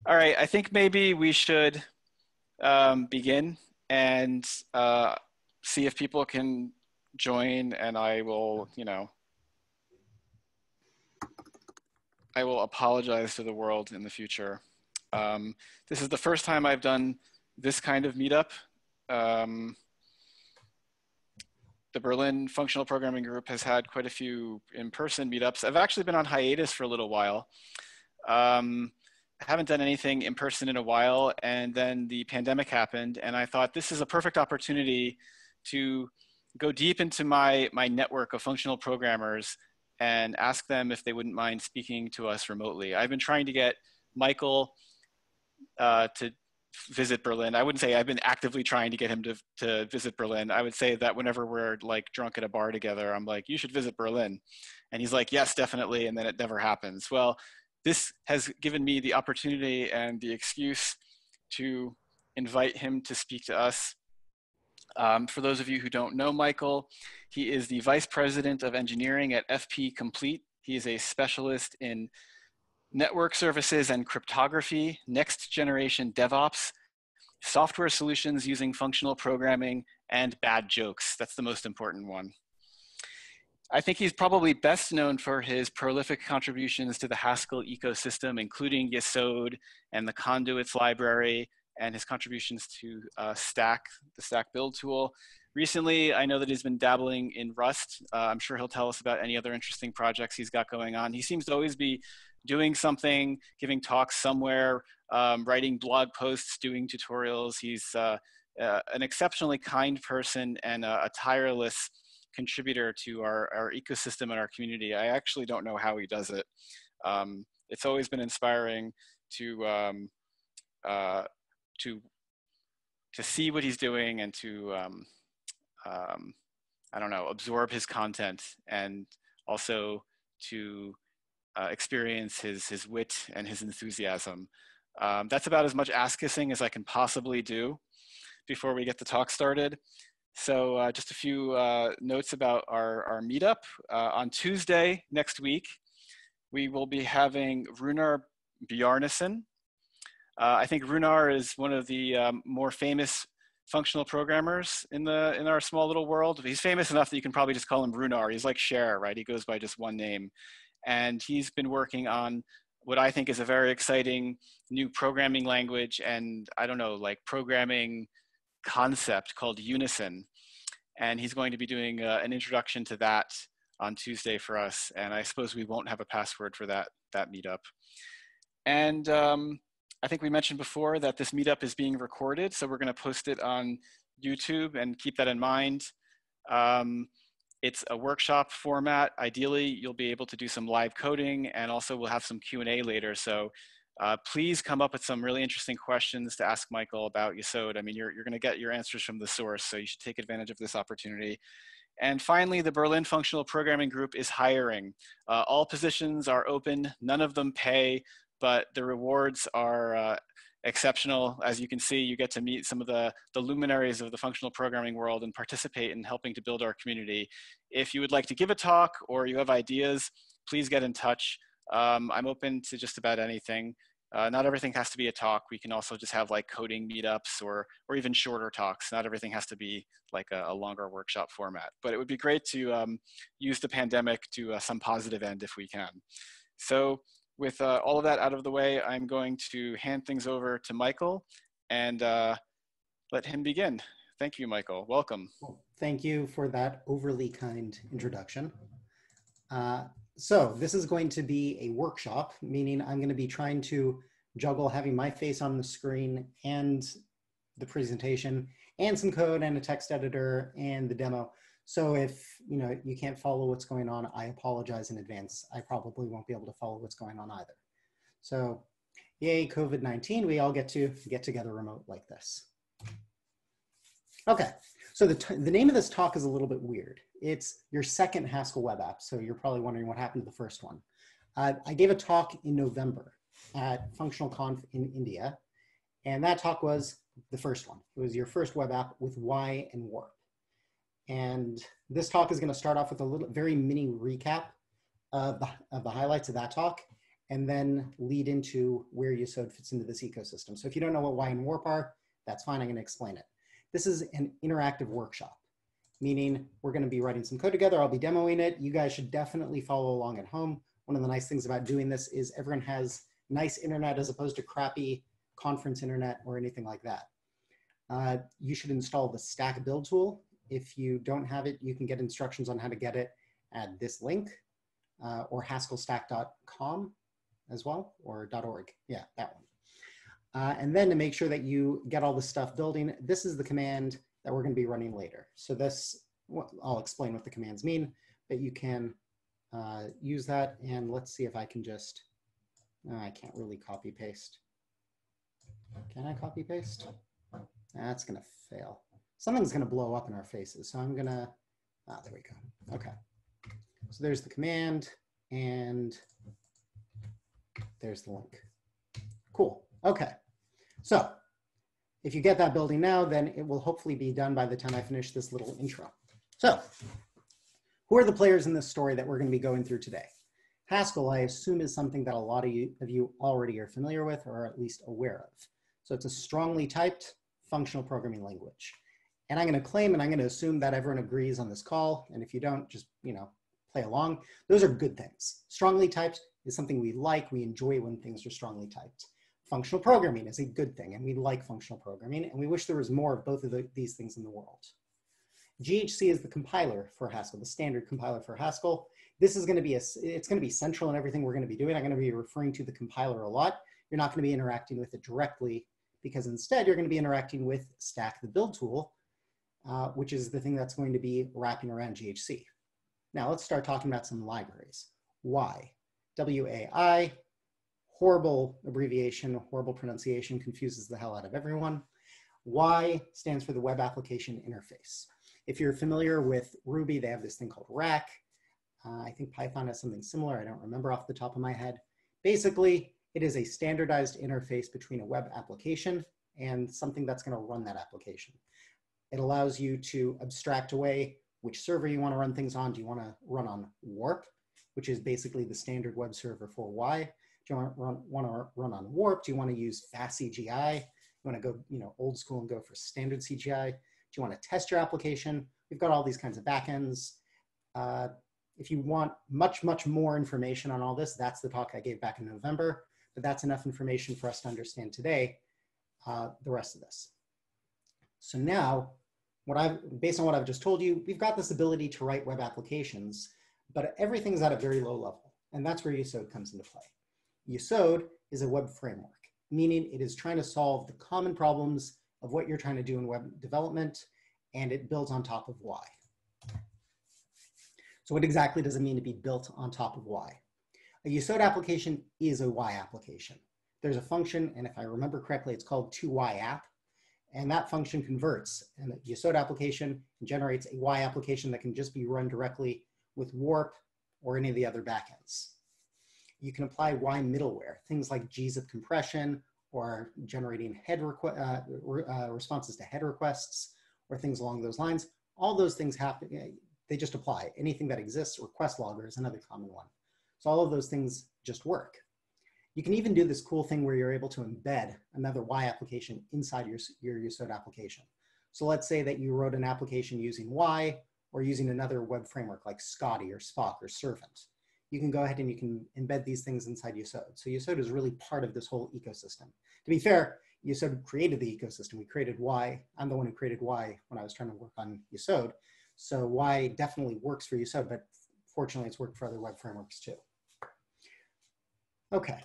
All right, I think maybe we should begin and see if people can join, and I will, I will apologize to the world in the future. This is the first time I've done this kind of meetup. The Berlin Functional Programming Group has had quite a few in-person meetups. I've actually been on hiatus for a little while. I haven't done anything in person in a while, and then the pandemic happened, and I thought this is a perfect opportunity to go deep into my network of functional programmers and ask them if they wouldn't mind speaking to us remotely. I've been trying to get Michael to visit Berlin. I wouldn't say I've been actively trying to get him to visit Berlin. I would say that whenever we're like drunk at a bar together, I'm like, you should visit Berlin. And he's like, yes, definitely. And then it never happens. Well, this has given me the opportunity and the excuse to invite him to speak to us. For those of you who don't know Michael, he is the Vice President of Engineering at FP Complete. He is a specialist in network services and cryptography, next generation DevOps, software solutions using functional programming, and bad jokes. That's the most important one. I think he's probably best known for his prolific contributions to the Haskell ecosystem, including Yesod and the Conduits library, and his contributions to the Stack build tool. Recently, I know that he's been dabbling in Rust. I'm sure he'll tell us about any other interesting projects he's got going on. He seems to always be doing something, giving talks somewhere, writing blog posts, doing tutorials. He's an exceptionally kind person and a tireless contributor to our ecosystem and our community. I actually don't know how he does it. It's always been inspiring to see what he's doing and to I don't know, absorb his content, and also to experience his wit and his enthusiasm. That's about as much ass kissing as I can possibly do before we get the talk started. So just a few notes about our meetup. On Tuesday next week, we will be having Runar Bjarnason. I think Runar is one of the more famous functional programmers in our small little world. He's famous enough that you can probably just call him Runar. He's like Cher, right? He goes by just one name. And he's been working on what I think is a very exciting new programming language and, I don't know, like programming concept called Unison. And he's going to be doing an introduction to that on Tuesday for us. And I suppose we won't have a password for that meetup. And I think we mentioned before that this meetup is being recorded. So we're going to post it on YouTube, and keep that in mind. It's a workshop format. Ideally, you'll be able to do some live coding, and also we'll have some Q&A later. So please come up with some really interesting questions to ask Michael about Yesod. I mean, you're going to get your answers from the source, so you should take advantage of this opportunity. And finally, the Berlin Functional Programming Group is hiring. All positions are open. None of them pay, but the rewards are exceptional. As you can see, you get to meet some of the luminaries of the functional programming world and participate in helping to build our community. If you would like to give a talk or you have ideas, please get in touch. I'm open to just about anything. Not everything has to be a talk. We can also just have like coding meetups or even shorter talks. Not everything has to be like a longer workshop format, but it would be great to use the pandemic to some positive end if we can. So with all of that out of the way, I'm going to hand things over to Michael and let him begin. Thank you, Michael. Welcome. Well, thank you for that overly kind introduction. So this is going to be a workshop, meaning I'm going to be trying to juggle having my face on the screen and the presentation and some code and a text editor and the demo. So if you can't follow what's going on, I apologize in advance. I probably won't be able to follow what's going on either. So yay, COVID-19, we all get to get together remote like this. Okay, so the name of this talk is a little bit weird. It's your second Haskell web app, so you're probably wondering what happened to the first one. I gave a talk in November at Functional Conf in India, and that talk was the first one. It was your first web app with Y and Warp. And this talk is going to start off with a very mini recap of the highlights of that talk, and then lead into where Yesod fits into this ecosystem. So if you don't know what Y and warp are, that's fine, I'm gonna explain it. This is an interactive workshop, meaning we're gonna be writing some code together, I'll be demoing it. You guys should definitely follow along at home. One of the nice things about doing this is everyone has nice internet as opposed to crappy conference internet or anything like that. You should install the Stack build tool. If you don't have it, you can get instructions on how to get it at this link or haskellstack.com as well, or .org. Yeah, that one. And then to make sure that you get all the stuff building, this is the command that we're going to be running later. So this, I'll explain what the commands mean, but you can use that. And let's see if I can just, I can't really copy paste. Can I copy paste? That's going to fail. Something's going to blow up in our faces. So I'm going to, there we go. Okay. So there's the command and there's the link. Cool. Okay. So if you get that building now, then it will hopefully be done by the time I finish this little intro. So who are the players in this story that we're going to be going through today? Haskell, I assume, is something that a lot of you already are familiar with or at least aware of. So it's a strongly typed functional programming language. And I'm going to claim and I'm going to assume that everyone agrees on this call. And if you don't, just, play along. Those are good things. Strongly typed is something we like. We enjoy when things are strongly typed. Functional programming is a good thing, and we like functional programming, and we wish there was more of both of these things in the world. GHC is the compiler for Haskell, the standard compiler for Haskell. This is going to be it's going to be central in everything we're going to be doing. I'm going to be referring to the compiler a lot. You're not going to be interacting with it directly, because instead you're going to be interacting with Stack, the build tool, which is the thing that's going to be wrapping around GHC. Now let's start talking about some libraries. Y, W-A-I, horrible abbreviation, horrible pronunciation, confuses the hell out of everyone. Y stands for the Web Application Interface. If you're familiar with Ruby, they have this thing called rack. I think Python has something similar. I don't remember off the top of my head. Basically, it is a standardized interface between a web application and something that's going to run that application. It allows you to abstract away which server you want to run things on. Do you want to run on Warp, which is basically the standard web server for Y? Do you want to run on Warp? Do you want to use fast CGI? You want to go old school and go for standard CGI? Do you want to test your application? We've got all these kinds of backends. If you want much, much more information on all this, that's the talk I gave back in November, but that's enough information for us to understand today the rest of this. So now, based on what I've just told you, we've got this ability to write web applications, but everything's at a very low level, and that's where Yesod comes into play. Yesod is a web framework, meaning it is trying to solve the common problems of what you're trying to do in web development, and it builds on top of Y. So what exactly does it mean to be built on top of Y? A Yesod application is a Y application. There's a function, and if I remember correctly, it's called toYApp, and that function converts a Yesod application and generates a Y application that can just be run directly with Warp or any of the other backends. You can apply Y middleware, things like gzip compression or generating head responses to head requests or things along those lines. All those things happen, they just apply. Anything that exists, request logger is another common one. So all of those things just work. You can even do this cool thing where you're able to embed another Y application inside your Yesod application. So let's say that you wrote an application using Y or using another web framework like Scotty or Spock or Servant. You can go ahead and you can embed these things inside Yesod. So Yesod is really part of this whole ecosystem. To be fair, Yesod created the ecosystem. We created Y. I'm the one who created Y when I was trying to work on Yesod. So Y definitely works for Yesod, but fortunately it's worked for other web frameworks too. Okay.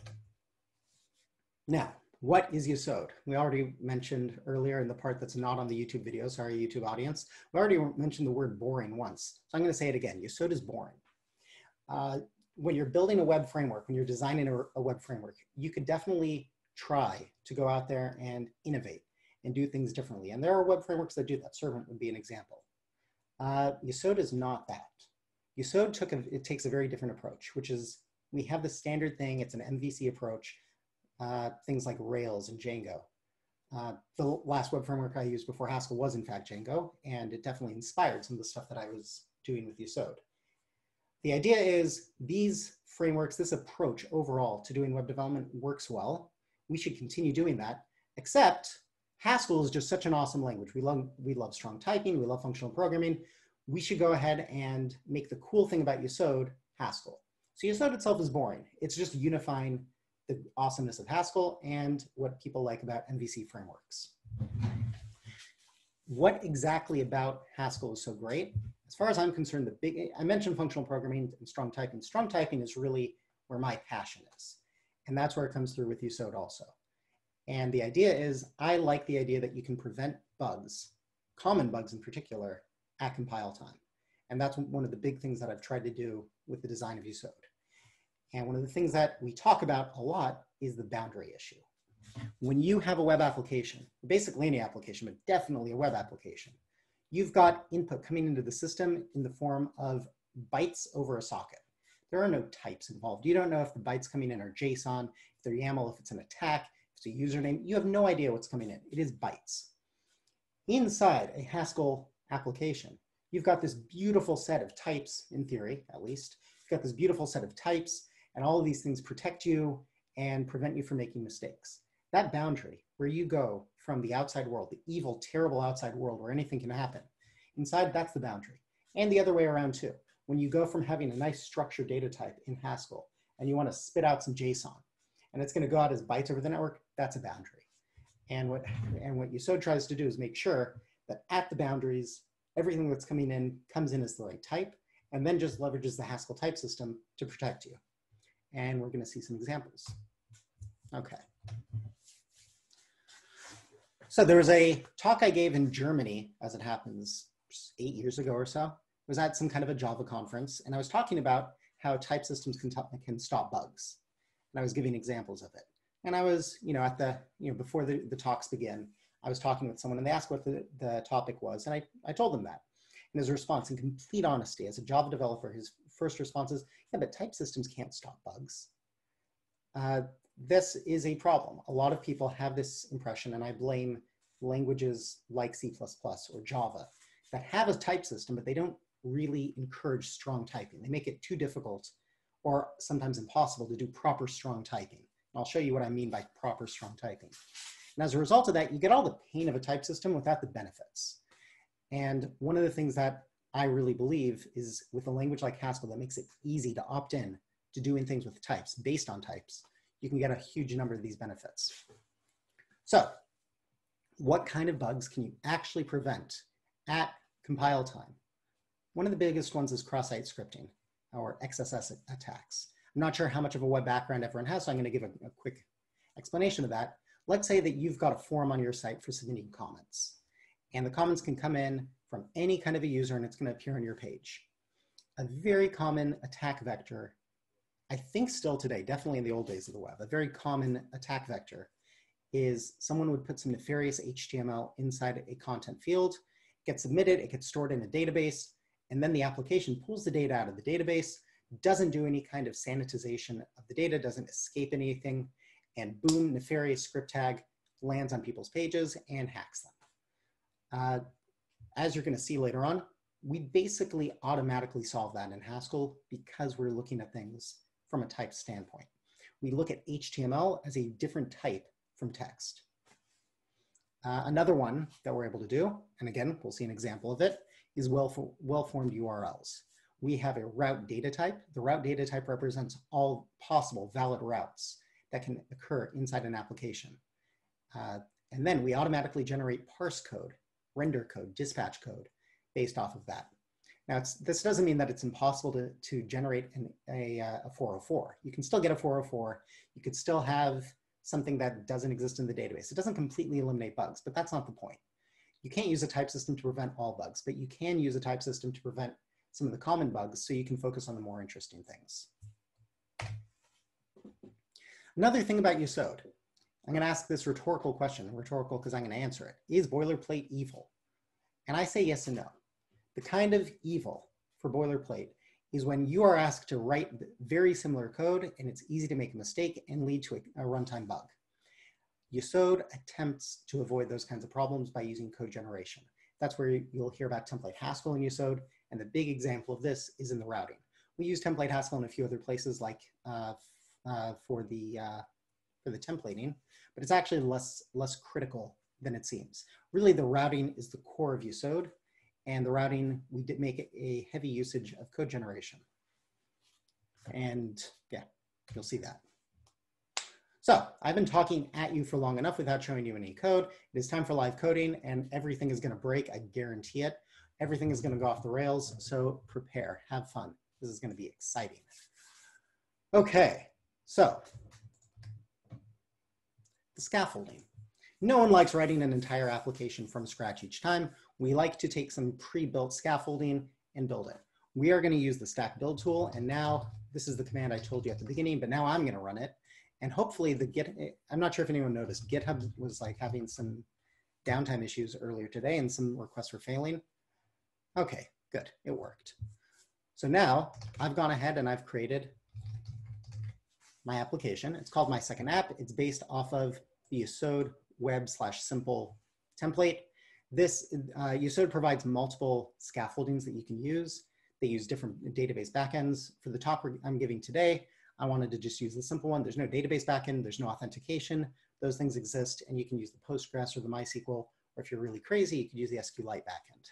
Now, what is Yesod? We already mentioned earlier in the part that's not on the YouTube video, sorry, YouTube audience, we already mentioned the word boring once. So I'm going to say it again. Yesod is boring. When you're building a web framework, when you're designing a web framework, you could definitely try to go out there and innovate and do things differently. And there are web frameworks that do that. Servant would be an example. Yesod is not that. Yesod takes a very different approach, which is we have the standard thing. It's an MVC approach. Things like Rails and Django. The last web framework I used before Haskell was in fact Django, and it definitely inspired some of the stuff that I was doing with Yesod. The idea is these frameworks, this approach overall to doing web development works well. We should continue doing that, except Haskell is just such an awesome language. We love strong typing, we love functional programming. We should go ahead and make the cool thing about Yesod Haskell. So Yesod itself is boring. It's just unifying the awesomeness of Haskell and what people like about MVC frameworks. What exactly about Haskell is so great? As far as I'm concerned, I mentioned functional programming and strong typing. Strong typing is really where my passion is. And that's where it comes through with Yesod also. And the idea is, I like the idea that you can prevent bugs, common bugs in particular, at compile time. And that's one of the big things that I've tried to do with the design of Yesod. And one of the things that we talk about a lot is the boundary issue. When you have a web application, basically any application, but definitely a web application, you've got input coming into the system in the form of bytes over a socket. There are no types involved. You don't know if the bytes coming in are JSON, if they're YAML, if it's an attack, if it's a username. You have no idea what's coming in. It is bytes. Inside a Haskell application, you've got this beautiful set of types, in theory, at least. You've got this beautiful set of types, and all of these things protect you and prevent you from making mistakes. That boundary, where you go from the outside world, the evil, terrible outside world where anything can happen, inside, that's the boundary. And the other way around too. When you go from having a nice structured data type in Haskell and you want to spit out some JSON, and it's going to go out as bytes over the network, that's a boundary. And what Yesod tries to do is make sure that at the boundaries, everything that's coming in comes in as the right type, and then just leverages the Haskell type system to protect you. And we're going to see some examples. Okay. So there was a talk I gave in Germany, as it happens, 8 years ago or so. It was at some kind of a Java conference, and I was talking about how type systems can stop bugs. And I was giving examples of it. And I was, before the talks begin, I was talking with someone and they asked what the topic was. And I told them that. And his response, in complete honesty, as a Java developer, his first response is, yeah, but type systems can't stop bugs. This is a problem. A lot of people have this impression, and I blame languages like C++ or Java that have a type system, but they don't really encourage strong typing. They make it too difficult or sometimes impossible to do proper strong typing. And I'll show you what I mean by proper strong typing. And as a result of that, you get all the pain of a type system without the benefits. And one of the things that I really believe is with a language like Haskell that makes it easy to opt in to doing things with types, based on types, you can get a huge number of these benefits. So what kind of bugs can you actually prevent at compile time? One of the biggest ones is cross-site scripting or XSS attacks. I'm not sure how much of a web background everyone has, so I'm going to give a quick explanation of that. Let's say that you've got a form on your site for submitting comments, and the comments can come in from any kind of a user and it's going to appear on your page. A very common attack vector, I think still today, definitely in the old days of the web, a very common attack vector is someone would put some nefarious HTML inside a content field, gets submitted, it gets stored in a database, and then the application pulls the data out of the database, doesn't do any kind of sanitization of the data, doesn't escape anything, and boom, nefarious script tag lands on people's pages and hacks them. As you're going to see later on, we basically automatically solve that in Haskell because we're looking at things from a type standpoint. We look at HTML as a different type from text. Another one that we're able to do, and again, we'll see an example of it, is well-formed URLs. We have a route data type. The route data type represents all possible valid routes that can occur inside an application. And then we automatically generate parse code, render code, dispatch code based off of that. Now, this doesn't mean that it's impossible to generate a 404. You can still get a 404. You could still have something that doesn't exist in the database. It doesn't completely eliminate bugs, but that's not the point. You can't use a type system to prevent all bugs, but you can use a type system to prevent some of the common bugs so you can focus on the more interesting things. Another thing about Yesod, I'm going to ask this rhetorical question, rhetorical because I'm going to answer it. Is boilerplate evil? And I say yes and no. The kind of evil for boilerplate is when you are asked to write very similar code and it's easy to make a mistake and lead to a runtime bug. Yesod attempts to avoid those kinds of problems by using code generation. That's where you'll hear about template Haskell in Yesod, and the big example of this is in the routing. We use template Haskell in a few other places like for the templating, but it's actually less critical than it seems. Really, the routing is the core of Yesod, and the routing, we did make it a heavy usage of code generation. And yeah, you'll see that. So I've been talking at you for long enough without showing you any code. It is time for live coding, and everything is going to break. I guarantee it. Everything is going to go off the rails. So prepare, have fun. This is going to be exciting. Okay, so the scaffolding. No one likes writing an entire application from scratch each time. We like to take some pre-built scaffolding and build it. We are going to use the stack build tool, and now this is the command I told you at the beginning, but now I'm going to run it. And hopefully I'm not sure if anyone noticed, GitHub was like having some downtime issues earlier today and some requests were failing. Okay, good, it worked. So now I've gone ahead and I've created my application. It's called my second app. It's based off of the Yesod web/simple template. This Yesod provides multiple scaffoldings that you can use. They use different database backends. For the talk I'm giving today, I wanted to just use the simple one. There's no database backend, there's no authentication. Those things exist, and you can use the Postgres or the MySQL, or if you're really crazy, you could use the SQLite backend.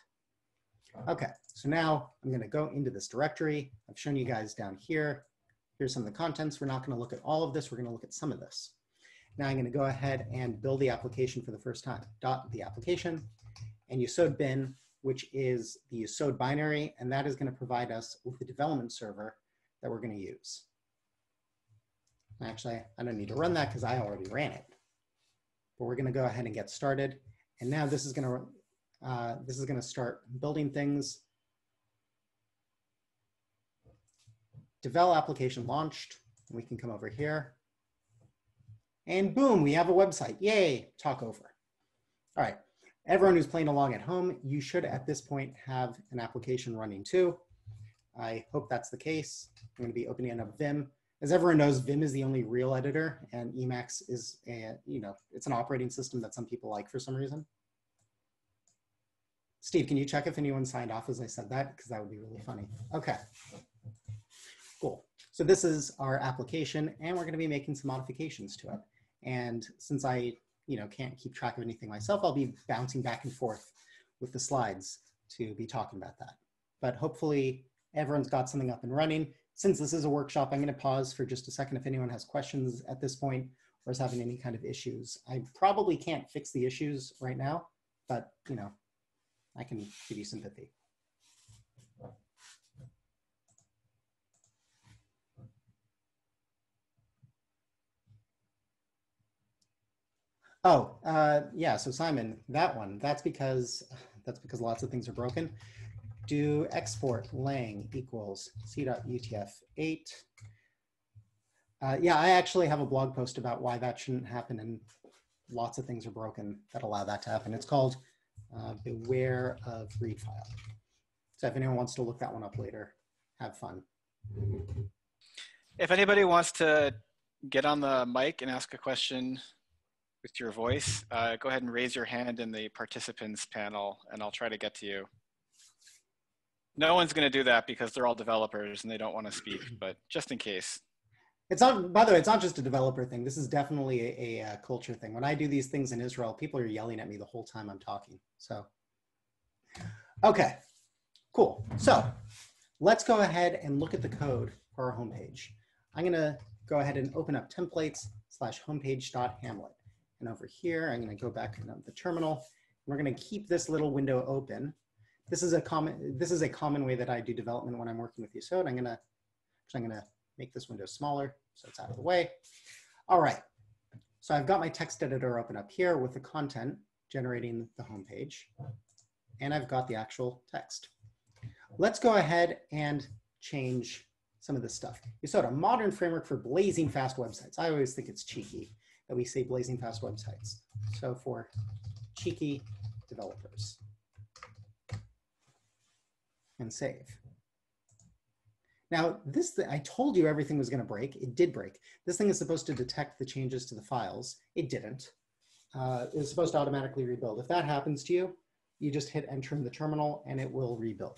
Okay, so now I'm gonna go into this directory. I've shown you guys down here. Here's some of the contents. We're not gonna look at all of this, we're gonna look at some of this. Now I'm gonna go ahead and build the application for the first time. The application, and Yesod bin, which is the Yesod binary, and that is gonna provide us with the development server that we're gonna use. Actually, I don't need to run that because I already ran it. But we're going to go ahead and get started. And now this is going to start building things. Devel application launched. We can come over here. And boom, we have a website. Yay, talk over. All right, everyone who's playing along at home, you should at this point have an application running too. I hope that's the case. I'm going to be opening up Vim. As everyone knows, Vim is the only real editor, and Emacs is it's an operating system that some people like for some reason. Steve, can you check if anyone signed off as I said that? Because that would be really funny. Okay, cool. So this is our application, and we're going to be making some modifications to it. And since I can't keep track of anything myself, I'll be bouncing back and forth with the slides to be talking about that. But hopefully everyone's got something up and running. Since this is a workshop, I'm going to pause for just a second if anyone has questions at this point or is having any kind of issues. I probably can't fix the issues right now, but I can give you sympathy. Oh, yeah, so Simon, that's because lots of things are broken. Do export lang equals c.utf8. Yeah, I actually have a blog post about why that shouldn't happen, and lots of things are broken that allow that to happen. It's called Beware of Read File. So if anyone wants to look that one up later, have fun. If anybody wants to get on the mic and ask a question with your voice, go ahead and raise your hand in the participants panel, and I'll try to get to you. No one's going to do that because they're all developers and they don't want to speak, but just in case. It's not, by the way, it's not just a developer thing. This is definitely a culture thing. When I do these things in Israel, people are yelling at me the whole time I'm talking. So, okay, cool. So let's go ahead and look at the code for our homepage. I'm going to go ahead and open up templates/homepage.hamlet. And over here, I'm going to go back to the terminal. We're going to keep this little window open. This is a common way that I do development when I'm working with Yesod. I'm gonna make this window smaller so it's out of the way. All right, so I've got my text editor open up here with the content generating the home page, and I've got the actual text. Let's go ahead and change some of this stuff. Yesod, a modern framework for blazing fast websites. I always think it's cheeky that we say blazing fast websites. So for cheeky developers. And save. Now, I told you everything was going to break. It did break. This thing is supposed to detect the changes to the files. It didn't. It's supposed to automatically rebuild. If that happens to you, you just hit enter in the terminal and it will rebuild.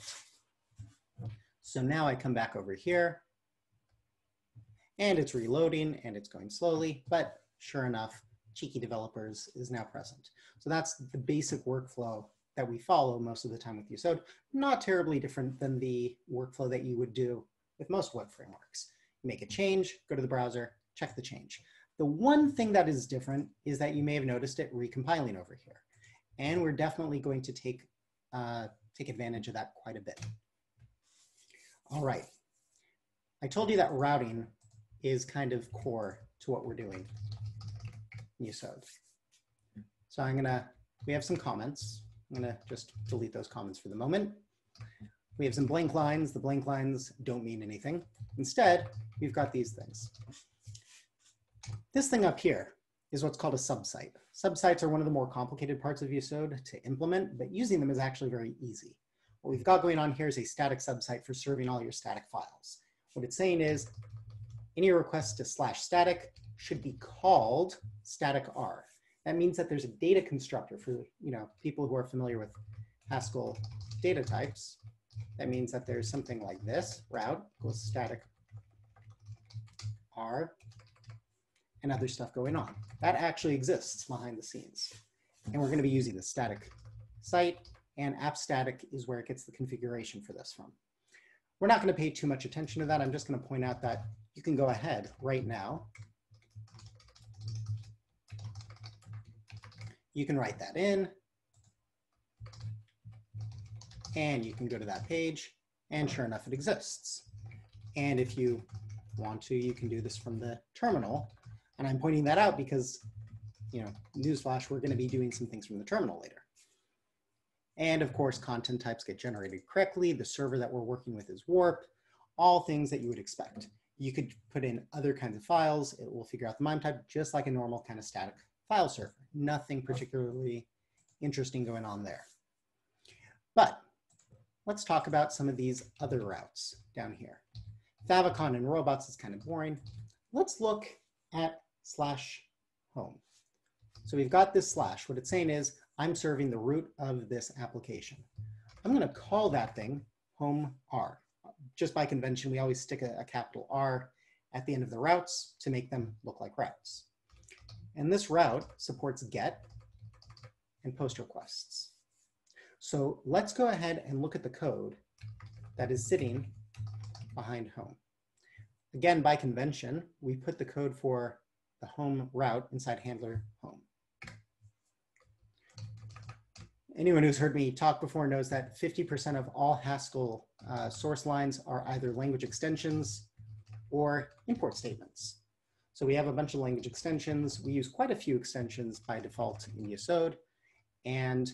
So now I come back over here and it's reloading and it's going slowly, but sure enough, cheeky developers is now present. So that's the basic workflow that we follow most of the time with Yesod. Not terribly different than the workflow that you would do with most web frameworks. You make a change, go to the browser, check the change. The one thing that is different is that you may have noticed it recompiling over here. And we're definitely going to take advantage of that quite a bit. All right. I told you that routing is kind of core to what we're doing in Yesod. So we have some comments. I'm gonna just delete those comments for the moment. We have some blank lines. The blank lines don't mean anything. Instead, we've got these things. This thing up here is what's called a subsite. Subsites are one of the more complicated parts of Yesod to implement, but using them is actually very easy. What we've got going on here is a static subsite for serving all your static files. What it's saying is any request to /static should be called static R. That means that there's a data constructor for people who are familiar with Haskell data types. That means that there's something like this, route equals static R, and other stuff going on. That actually exists behind the scenes. And we're going to be using the static site, and app static is where it gets the configuration for this from. We're not going to pay too much attention to that. I'm just going to point out that you can go ahead right now. You can write that in, and you can go to that page, and sure enough, it exists. And if you want to, you can do this from the terminal. And I'm pointing that out because, newsflash, we're going to be doing some things from the terminal later. And of course, content types get generated correctly. The server that we're working with is Warp, all things that you would expect. You could put in other kinds of files. It will figure out the MIME type just like a normal kind of static file server. Nothing particularly interesting going on there. But let's talk about some of these other routes down here. Favicon and robots is kind of boring. Let's look at /home. So we've got this slash. What it's saying is I'm serving the root of this application. I'm going to call that thing home R. Just by convention, we always stick a capital R at the end of the routes to make them look like routes. And this route supports GET and POST requests. So let's go ahead and look at the code that is sitting behind home. Again, by convention, we put the code for the home route inside handler home. Anyone who's heard me talk before knows that 50% of all Haskell source lines are either language extensions or import statements. So we have a bunch of language extensions. We use quite a few extensions by default in Yesod, and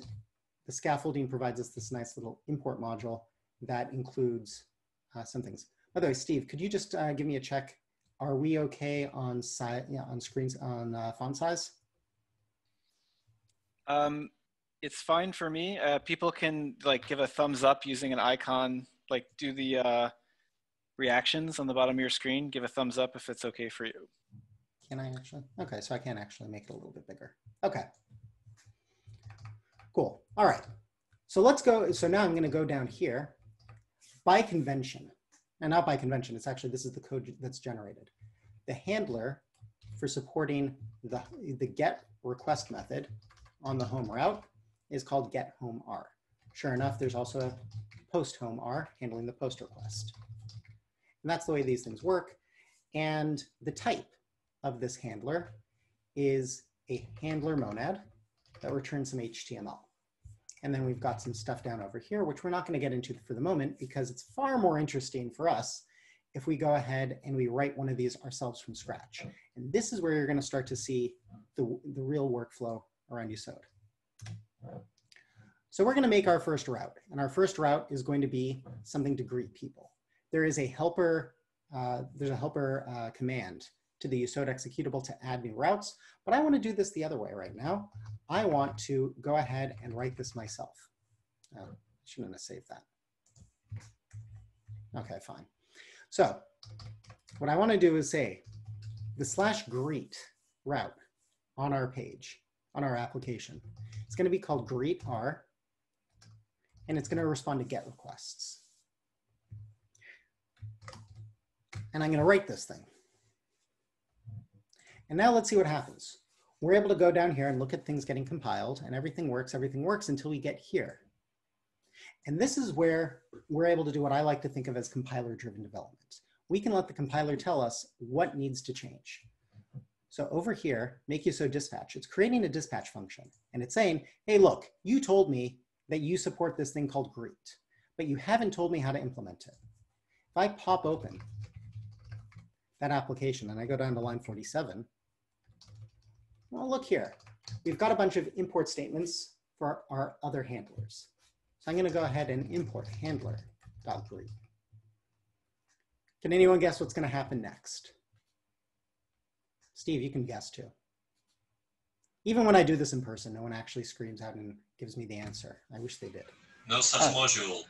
the scaffolding provides us this nice little import module that includes some things. By the way, Steve, could you just give me a check? Are we okay on screens on font size? It's fine for me. People can give a thumbs up using an icon, do the reactions on the bottom of your screen. Give a thumbs up if it's okay for you. Can I actually? Okay, so I can actually make it a little bit bigger. Okay. Cool. All right. So let's go. So now I'm going to go down here. By convention, and not by convention, it's actually, this is the code that's generated. The handler for supporting the get request method on the home route is called get home R. Sure enough, there's also a post home R handling the post request. And that's the way these things work. And the type of this handler is a handler monad that returns some HTML. And then we've got some stuff down over here, which we're not going to get into for the moment because it's far more interesting for us if we go ahead and we write one of these ourselves from scratch. And this is where you're going to start to see the real workflow around Yesod. So we're going to make our first route, and our first route is going to be something to greet people. There is a helper, command to the Yesod executable to add new routes, but I want to do this the other way right now. I want to go ahead and write this myself. Oh, I shouldn't have saved that. Okay, fine. So what I want to do is say the /greet route on our page, on our application. It's going to be called greet R, and it's going to respond to GET requests. And I'm going to write this thing. And now let's see what happens. We're able to go down here and look at things getting compiled, and everything works until we get here. And this is where we're able to do what I like to think of as compiler-driven development. We can let the compiler tell us what needs to change. So over here, make Yesod dispatch. It's creating a dispatch function, and it's saying, hey, look, you told me that you support this thing called greet, but you haven't told me how to implement it. If I pop open that application and I go down to line 47, well, look here. We've got a bunch of import statements for our other handlers. So I'm going to go ahead and import handler.greet. Can anyone guess what's going to happen next? Steve, you can guess too. Even when I do this in person, no one actually screams out and gives me the answer. I wish they did. No such module.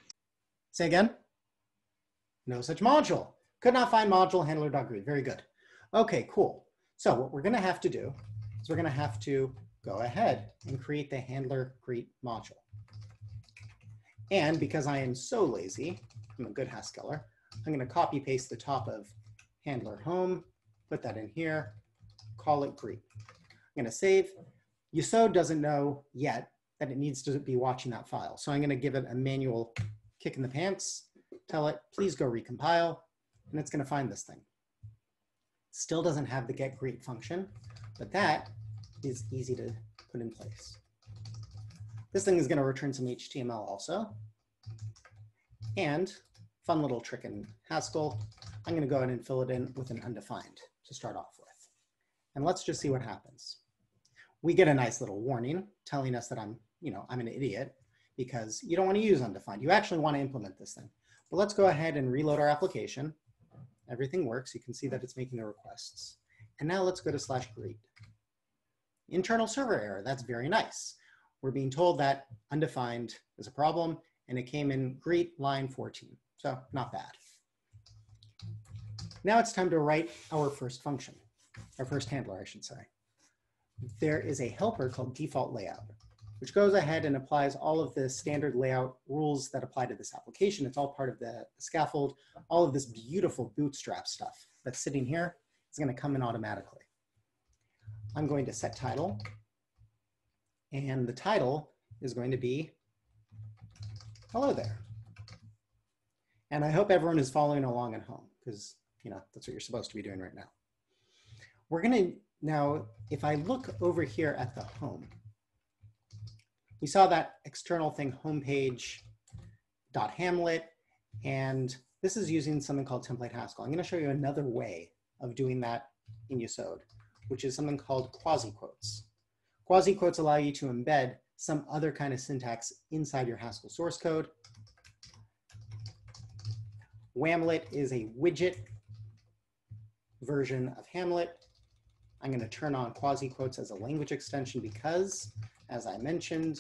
Say again? No such module. Could not find module handler.greet. Very good. Okay, cool. So what we're going to have to do is we're going to have to go ahead and create the handler greet module. And because I am so lazy, I'm a good Haskeller, I'm going to copy paste the top of handler home, put that in here, call it greet. I'm going to save. Yesod doesn't know yet that it needs to be watching that file. So I'm going to give it a manual kick in the pants, tell it, please go recompile, and it's going to find this thing. Still doesn't have the get greet function, but that is easy to put in place. This thing is going to return some HTML also. And fun little trick in Haskell, I'm going to go ahead and fill it in with an undefined to start off with. And let's just see what happens. We get a nice little warning telling us that I'm an idiot because you don't want to use undefined. You actually want to implement this thing. But let's go ahead and reload our application. Everything works. You can see that it's making the requests. And now let's go to /greet. Internal server error. That's very nice. We're being told that undefined is a problem, and it came in greet line 14. So not bad. Now it's time to write our first function, our first handler, I should say. There is a helper called default layout, which goes ahead and applies all of the standard layout rules that apply to this application. It's all part of the scaffold. All of this beautiful bootstrap stuff that's sitting here is going to come in automatically. I'm going to set title, and the title is going to be hello there. And I hope everyone is following along at home because that's what you're supposed to be doing right now. We're going to now, if I look over here at the home, we saw that external thing homepage.hamlet, and this is using something called template Haskell. I'm going to show you another way of doing that in Yesod, which is something called quasi-quotes. Quasi-quotes allow you to embed some other kind of syntax inside your Haskell source code. Whamlet is a widget version of Hamlet. I'm going to turn on quasi-quotes as a language extension because, as I mentioned,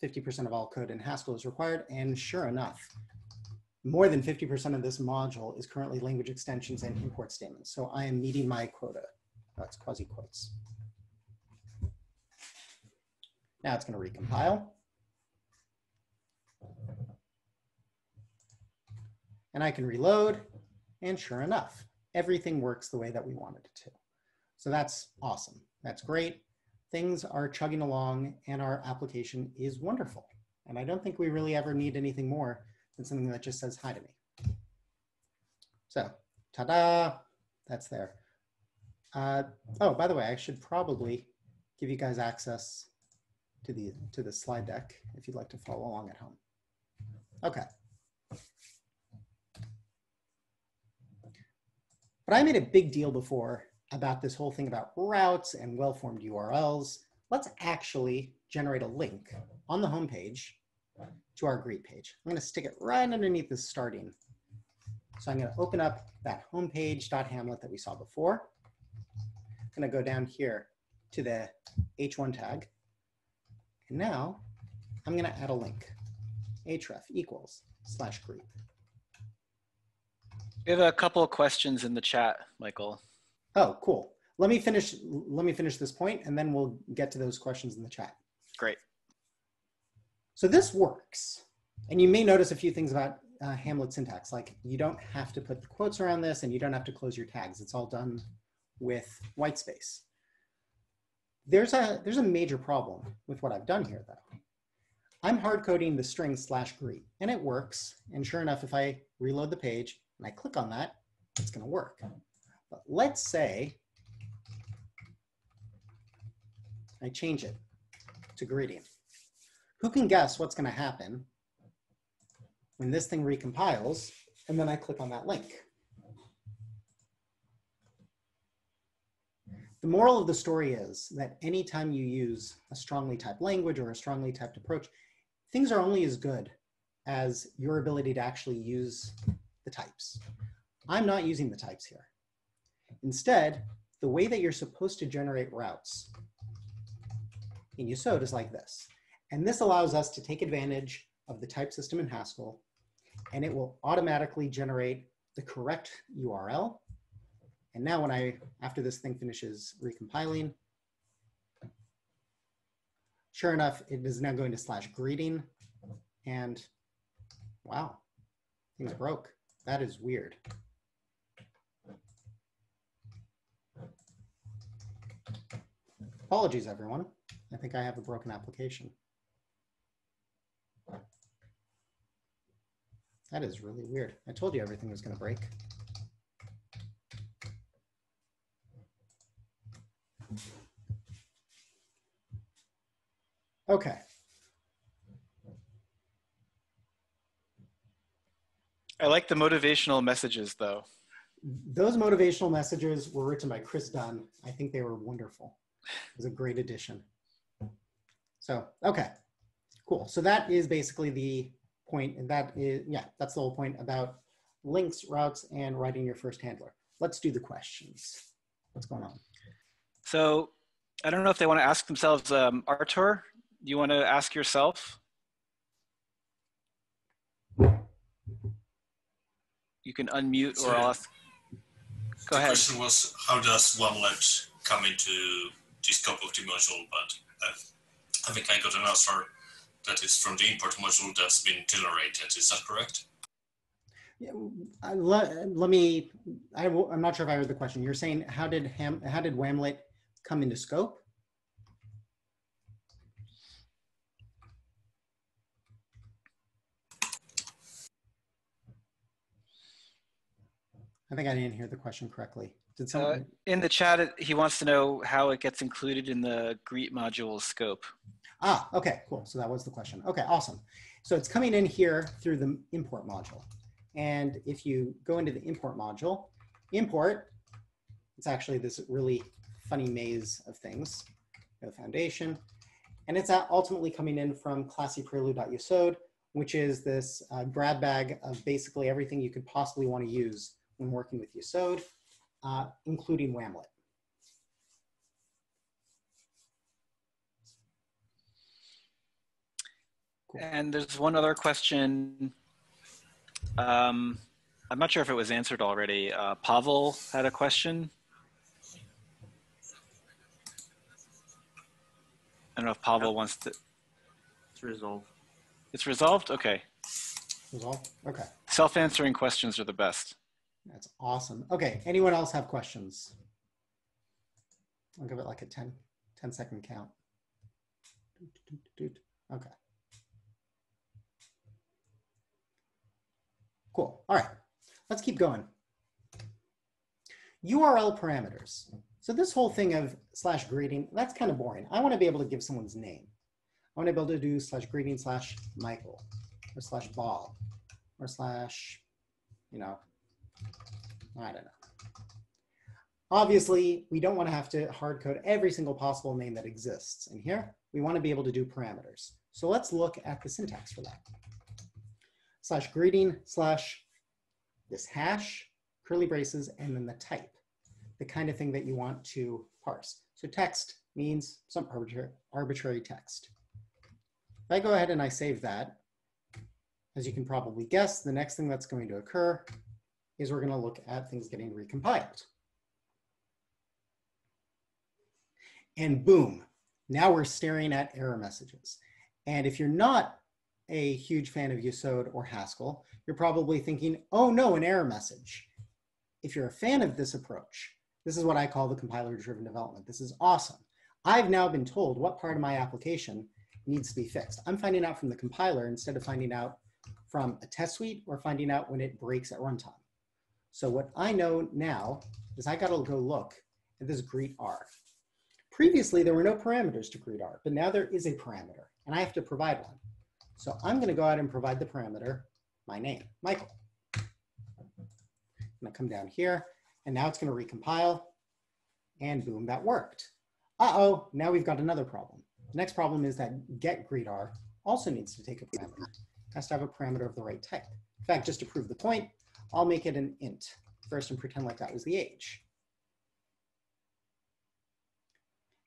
50% of all code in Haskell is required. And sure enough, more than 50% of this module is currently language extensions and import statements. So I am meeting my quota. That's quasi-quotes. Now it's going to recompile. And I can reload. And sure enough, everything works the way that we wanted it to. So that's awesome. That's great. Things are chugging along and our application is wonderful. And I don't think we really ever need anything more than something that just says hi to me. So, ta-da, that's there. Oh, by the way, I should probably give you guys access to the slide deck if you'd like to follow along at home. Okay. But I made a big deal before about this whole thing about routes and well-formed URLs. Let's actually generate a link on the home page to our greet page. I'm going to stick it right underneath the starting. So I'm going to open up that homepage.hamlet that we saw before. I'm going to go down here to the h1 tag. And now I'm going to add a link, href equals /greet. We have a couple of questions in the chat, Michael. Oh, cool. Let me finish this point and then we'll get to those questions in the chat. Great. So this works. And you may notice a few things about Hamlet syntax. Like you don't have to put the quotes around this and you don't have to close your tags. It's all done with white space. There's a major problem with what I've done here though. I'm hard coding the string /greet and it works. And sure enough, if I reload the page and I click on that, it's gonna work. But let's say I change it to greeting. Who can guess what's gonna happen when this thing recompiles and then I click on that link? The moral of the story is that anytime you use a strongly typed language or a strongly typed approach, things are only as good as your ability to actually use the types. I'm not using the types here. Instead, the way that you're supposed to generate routes in Yesod is like this. And this allows us to take advantage of the type system in Haskell, and it will automatically generate the correct URL. And now when after this thing finishes recompiling, sure enough, it is now going to /greeting, and wow, things broke. That is weird. Apologies, everyone. I think I have a broken application. That is really weird. I told you everything was going to break. Okay. I like the motivational messages, though. Those motivational messages were written by Chris Dunn. I think they were wonderful. It was a great addition. So, okay, cool. So that is basically the point, and that is, yeah, that's the whole point about links, routes, and writing your first handler. Let's do the questions. What's going on? So I don't know if they want to ask themselves, Artur, do you want to ask yourself? You can unmute or ask. Go ahead. The question was, how does Wamlet come into the scope of the module? But I think I got an answer that it's from the import module that's been generated. Is that correct? Yeah, I'm not sure if I heard the question. You're saying how did Wamlet come into scope? I think I didn't hear the question correctly. Did someone? In the chat, he wants to know how it gets included in the greet module scope. Ah, okay, cool. So that was the question. Okay, awesome. So it's coming in here through the import module. And if you go into the import module, import, it's actually this really funny maze of things. The foundation. And it's ultimately coming in from classy-prelude.yesod, which is this grab bag of basically everything you could possibly want to use when working with Yesod, including Wamlet. Cool. And there's one other question. I'm not sure if it was answered already. Pavel had a question. I don't know if Pavel wants to. It's resolved. It's resolved? Okay. Resolved? Okay. Self-answering questions are the best. That's awesome. Okay, anyone else have questions? I'll give it like a 10-second count. Okay. Cool, all right, let's keep going. URL parameters. So this whole thing of /greeting, that's kind of boring. I want to be able to give someone's name. I want to be able to do /greeting /Michael or /Bob or you know, I don't know. Obviously, we don't want to have to hard code every single possible name that exists in here. We want to be able to do parameters. So let's look at the syntax for that. /greeting / this hash, curly braces, and then the type, the kind of thing that you want to parse. So text means some arbitrary text. If I go ahead and I save that, as you can probably guess, the next thing that's going to occur is we're going to look at things getting recompiled. And boom, now we're staring at error messages. And if you're not a huge fan of Yesod or Haskell, you're probably thinking, oh no, an error message. If you're a fan of this approach, this is what I call the compiler-driven development. This is awesome. I've now been told what part of my application needs to be fixed. I'm finding out from the compiler instead of finding out from a test suite or finding out when it breaks at runtime. So what I know now is I gotta go look at this greet R. Previously, there were no parameters to greet R, but now there is a parameter and I have to provide one. So I'm gonna go ahead and provide the parameter, my name, Michael. I'm gonna come down here and now it's gonna recompile and boom, that worked. Uh-oh, now we've got another problem. The next problem is that getGreetR also needs to take a parameter. It has to have a parameter of the right type. In fact, just to prove the point, I'll make it an int first and pretend like that was the age.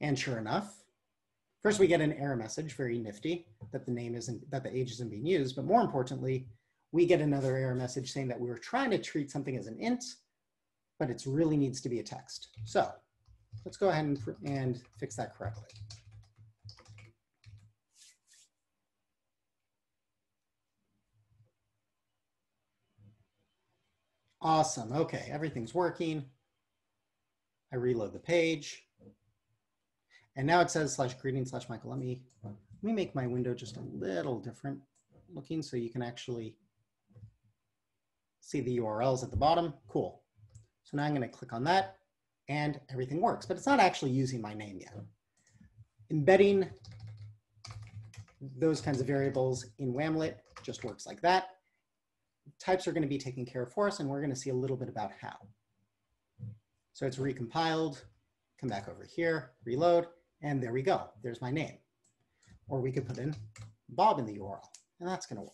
And sure enough, first we get an error message, very nifty, that the name isn't, that the age isn't being used, but more importantly, we get another error message saying that we were trying to treat something as an int, but it really needs to be a text. So let's go ahead and fix that correctly. Awesome, okay, everything's working. I reload the page. And now it says /greeting/Michael. Let me make my window just a little different looking so you can actually see the URLs at the bottom. Cool. So now I'm gonna click on that and everything works, but it's not actually using my name yet. Embedding those kinds of variables in Wamlet just works like that. Types are going to be taken care of for us, and we're going to see a little bit about how. So it's recompiled, come back over here, reload, and there we go. There's my name. Or we could put in Bob in the URL, and that's going to work.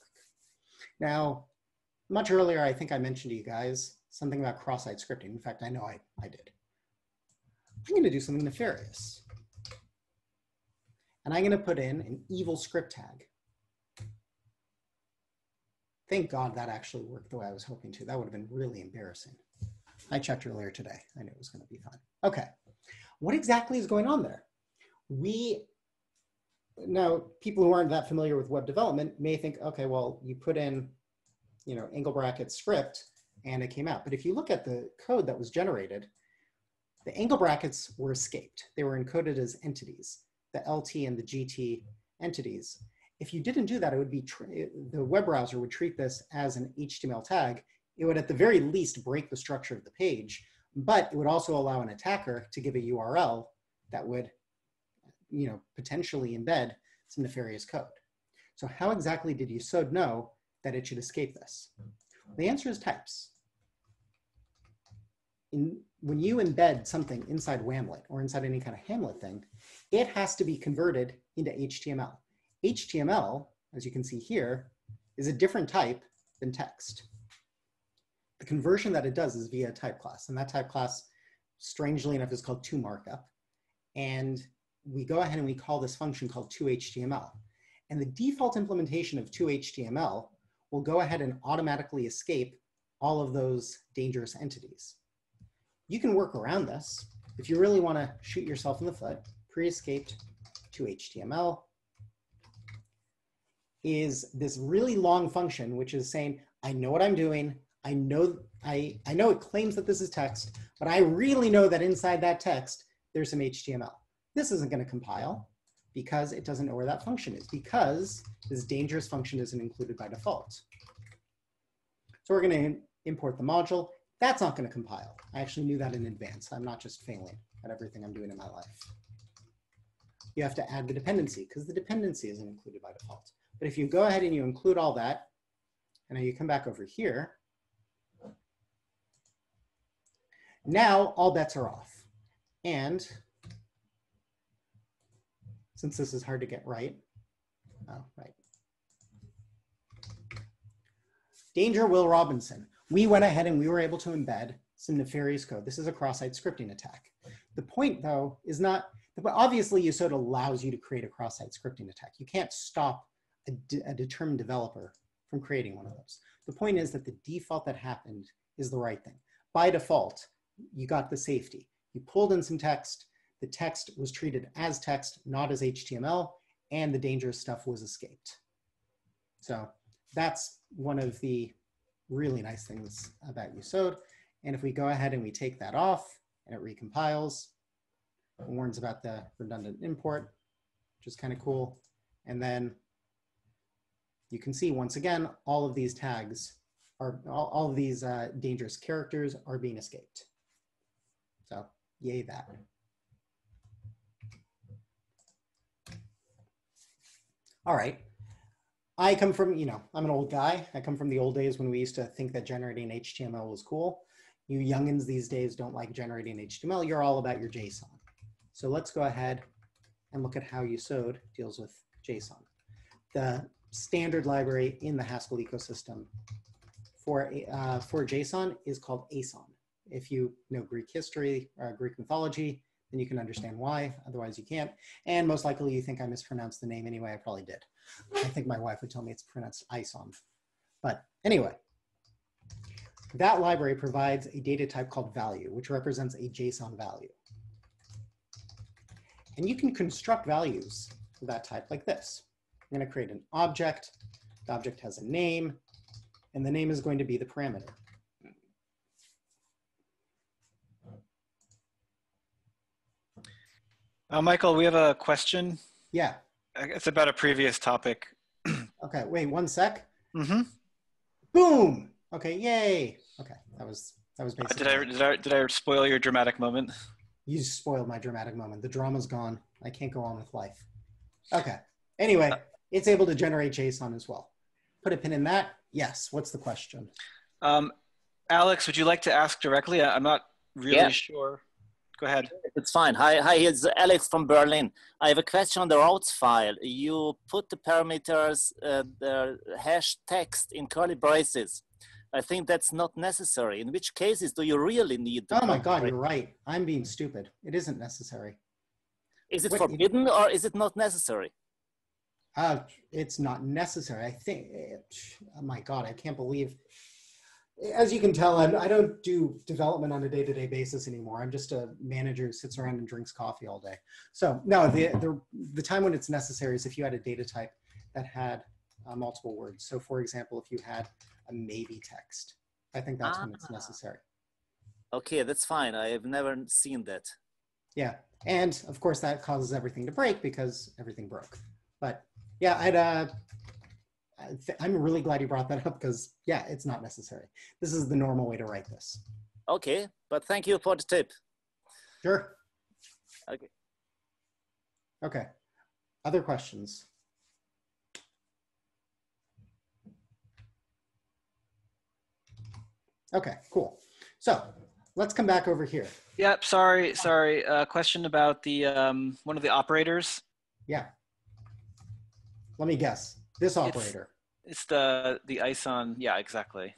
Now, much earlier, I think I mentioned to you guys something about cross-site scripting. In fact, I know I did. I'm going to do something nefarious. And I'm going to put in an evil script tag. Thank God that actually worked the way I was hoping to. That would have been really embarrassing. I checked earlier today. I knew it was going to be fine. Okay, what exactly is going on there? Now, people who aren't that familiar with web development may think, okay, well, you put in, angle bracket script and it came out. But if you look at the code that was generated, the angle brackets were escaped. They were encoded as entities, the LT and the GT entities. If you didn't do that, it would be the web browser would treat this as an HTML tag. It would at the very least break the structure of the page, but it would also allow an attacker to give a URL that would potentially embed some nefarious code. So how exactly did Yesod know that it should escape this? The answer is types. When you embed something inside Wamlet or inside any kind of Hamlet thing, it has to be converted into HTML. HTML, as you can see here, is a different type than text. The conversion that it does is via a type class, and that type class, strangely enough, is called toMarkup. And we go ahead and we call this function called toHTML. And the default implementation of toHTML will go ahead and automatically escape all of those dangerous entities. You can work around this. If you really want to shoot yourself in the foot, pre-escaped toHTML is this really long function, which is saying, I know what I'm doing. I know it claims that this is text, but I really know that inside that text, there's some HTML. This isn't going to compile because it doesn't know where that function is, because this dangerous function isn't included by default. So we're going to import the module. That's not going to compile. I actually knew that in advance. I'm not just failing at everything I'm doing in my life. You have to add the dependency because the dependency isn't included by default. But if you go ahead and you include all that, and now you come back over here, now all bets are off. And since this is hard to get right, Danger Will Robinson. We went ahead and we were able to embed some nefarious code. This is a cross-site scripting attack. The point, though, is not, obviously Yesod allows you to create a cross-site scripting attack. You can't stop a determined developer from creating one of those. The point is that the default that happened is the right thing. By default, you got the safety. You pulled in some text, the text was treated as text, not as HTML, and the dangerous stuff was escaped. So that's one of the really nice things about Yesod. And if we go ahead and we take that off and it recompiles, it warns about the redundant import, which is kind of cool. And then you can see once again, all of these tags are, all of these dangerous characters are being escaped. So yay that. All right. I come from, you know, I'm an old guy. I come from the old days when we used to think that generating HTML was cool. You youngins these days don't like generating HTML. You're all about your JSON. So let's go ahead and look at how Yesod deals with JSON. The standard library in the Haskell ecosystem for JSON is called ASON. If you know Greek history or Greek mythology, then you can understand why, otherwise you can't. And most likely you think I mispronounced the name anyway, I probably did. I think my wife would tell me it's pronounced ISON. But anyway, that library provides a data type called value, which represents a JSON value. And you can construct values of that type like this. I'm going to create an object. The object has a name, and the name is going to be the parameter. Michael, we have a question. Yeah. It's about a previous topic. Okay, wait 1 sec. Mm-hmm. Boom. Okay, yay. Okay, that was basically. Did I spoil your dramatic moment? You spoiled my dramatic moment. The drama's gone. I can't go on with life. Okay. Anyway, it's able to generate JSON as well. Put a pin in that. Yes. What's the question? Alex, would you like to ask directly? I'm not really sure. Go ahead. It's fine. Hi, it's Alex from Berlin. I have a question on the routes file. You put the parameters, the hash text in curly braces. I think that's not necessary. In which cases do you really need the Oh my God, you're right. I'm being stupid. It isn't necessary. Is it forbidden or is it not necessary? It's not necessary. I think, oh my God, I can't believe. As you can tell, I don't do development on a day-to-day basis anymore. I'm just a manager who sits around and drinks coffee all day. So no, the time when it's necessary is if you had a data type that had multiple words. So for example, if you had a maybe text, I think that's when it's necessary. Okay, that's fine. I have never seen that. Yeah, and of course that causes everything to break because everything broke. But yeah, I'm really glad you brought that up because yeah, it's not necessary. This is the normal way to write this. Okay, but thank you for the tip. Sure. Okay. Okay. Other questions? Okay, cool. So let's come back over here. Yep. Sorry. Question about the one of the operators. Yeah. Let me guess. This operator. It's the ISON. Yeah, exactly.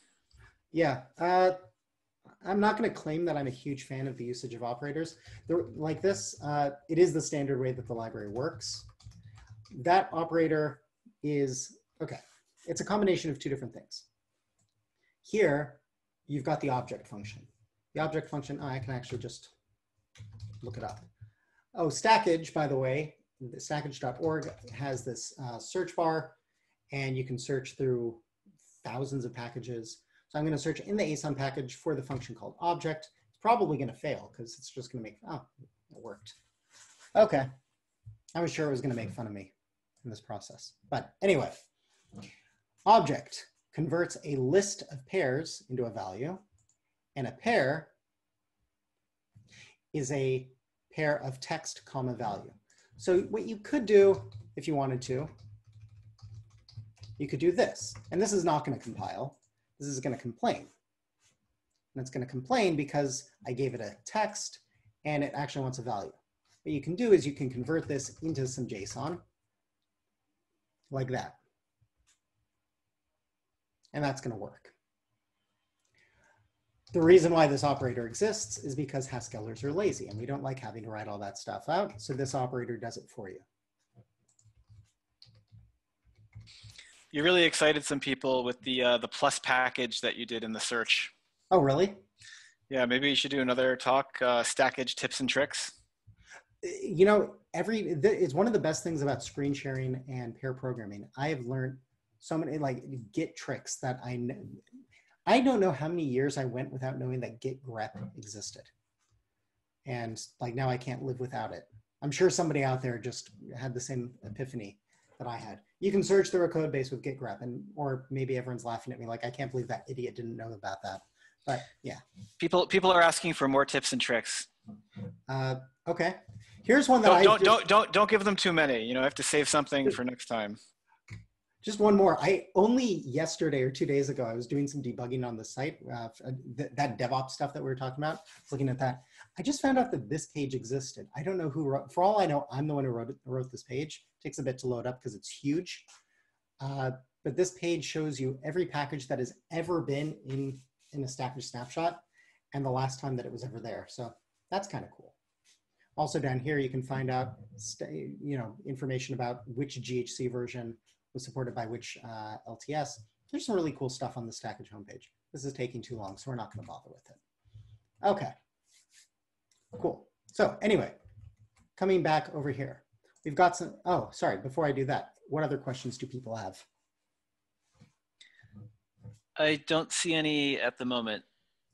Yeah. I'm not going to claim that I'm a huge fan of the usage of operators. Like this, it is the standard way that the library works. That operator is, okay, it's a combination of two different things. Here, you've got the object function. The object function, I can actually just look it up. Oh, Stackage, by the way, the stackage.org has this search bar, and you can search through thousands of packages. So I'm going to search in the ASON package for the function called object. It's probably going to fail because it's just going to make, oh, it worked. Okay. I was sure it was going to make fun of me in this process. But anyway, object converts a list of pairs into a value, and a pair is a pair of text comma value. So what you could do if you wanted to, you could do this, and this is not going to compile. This is going to complain. And it's going to complain because I gave it a text and it actually wants a value. What you can do is you can convert this into some JSON like that. And that's going to work. The reason why this operator exists is because Haskellers are lazy and we don't like having to write all that stuff out. So this operator does it for you. You really excited some people with the plus package that you did in the search. Oh, really? Yeah, maybe you should do another talk, Stackage tips and tricks. You know, it's one of the best things about screen sharing and pair programming. I have learned so many like Git tricks that I don't know how many years I went without knowing that git grep existed. And like now I can't live without it. I'm sure somebody out there just had the same epiphany that I had. You can search through a code base with git grep, and or maybe everyone's laughing at me like, I can't believe that idiot didn't know about that. But yeah. People are asking for more tips and tricks. Okay. Here's one that don't give them too many. You know, I have to save something for next time. Just one more. I only yesterday or 2 days ago, I was doing some debugging on the site, that DevOps stuff that we were talking about, looking at that. I just found out that this page existed. I don't know who wrote, for all I know, I'm the one who wrote this page. It takes a bit to load up because it's huge. But this page shows you every package that has ever been in a Stackage snapshot and the last time that it was ever there. So that's kind of cool. Also down here, you can find out, information about which GHC version was supported by which LTS. There's some really cool stuff on the Stackage homepage. This is taking too long, so we're not going to bother with it. Okay, cool. So anyway, coming back over here, we've got some, oh, sorry, before I do that, what other questions do people have? I don't see any at the moment.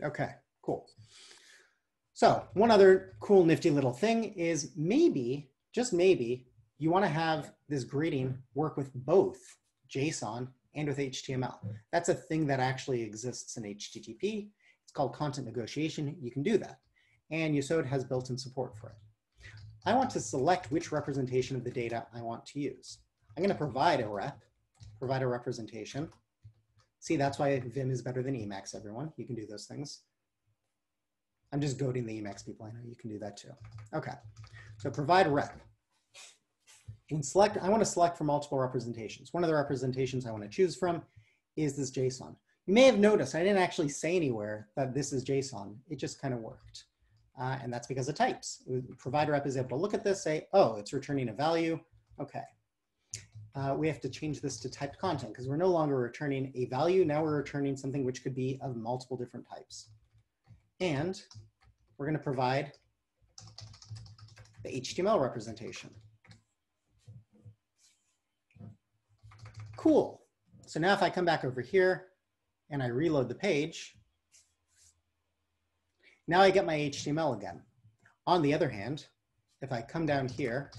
Okay, cool. So one other cool nifty little thing is maybe, just maybe, you want to have this greeting work with both JSON and with HTML. That's a thing that actually exists in HTTP. It's called content negotiation. You can do that. And Yesod has built-in support for it. I want to select which representation of the data I want to use. I'm going to provide a representation. See, that's why Vim is better than Emacs, everyone. You can do those things. I'm just goading the Emacs people. I know you can do that too. Okay, so provide rep. And select, I want to select from multiple representations. One of the representations I want to choose from is this JSON. You may have noticed I didn't actually say anywhere that this is JSON. It just kind of worked. And that's because of types. Provide rep is able to look at this, say, oh, it's returning a value. Okay. We have to change this to typed content because we're no longer returning a value. Now we're returning something which could be of multiple different types. And we're going to provide the HTML representation. Cool. So now if I come back over here and I reload the page, now I get my HTML again. On the other hand, if I come down here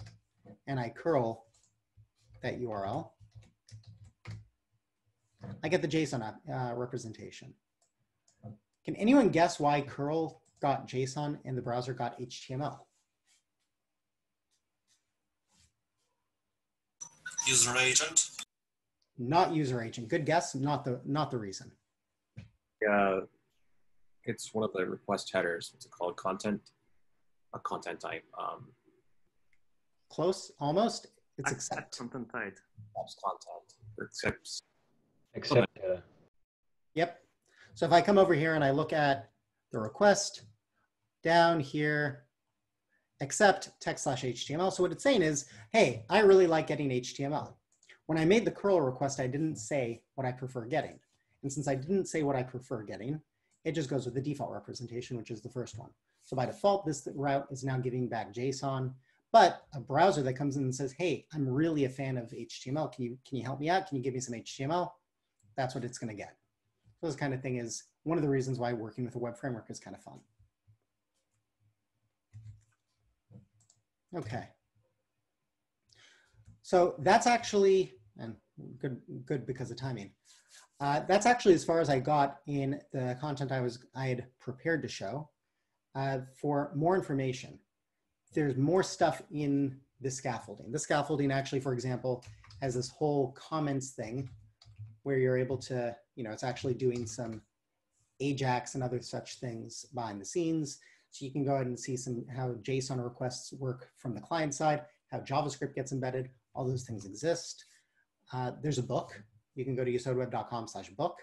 and I curl that URL, I get the JSON representation. Can anyone guess why curl got JSON and the browser got HTML? User agent? Not user agent. Good guess. Not the reason. Yeah, it's one of the request headers. What's it called? Content, a content type. Close, almost. It's accept. Content type. Accepts content. Accept. Yep. So if I come over here and I look at the request down here, accept text/HTML. So what it's saying is, hey, I really like getting HTML. When I made the curl request, I didn't say what I prefer getting. And since I didn't say what I prefer getting, it just goes with the default representation, which is the first one. So by default, this route is now giving back JSON, but a browser that comes in and says, hey, I'm really a fan of HTML. Can you help me out? Can you give me some HTML? That's what it's going to get. So this kind of thing is one of the reasons why working with a web framework is kind of fun. Okay. So that's actually, and good because of timing. That's actually as far as I got in the content I had prepared to show. For more information, there's more stuff in the scaffolding. The scaffolding actually, for example, has this whole comments thing where you're able to, it's actually doing some Ajax and other such things behind the scenes. So you can go ahead and see how JSON requests work from the client side, how JavaScript gets embedded, all those things exist. There's a book. You can go to yesodweb.com/book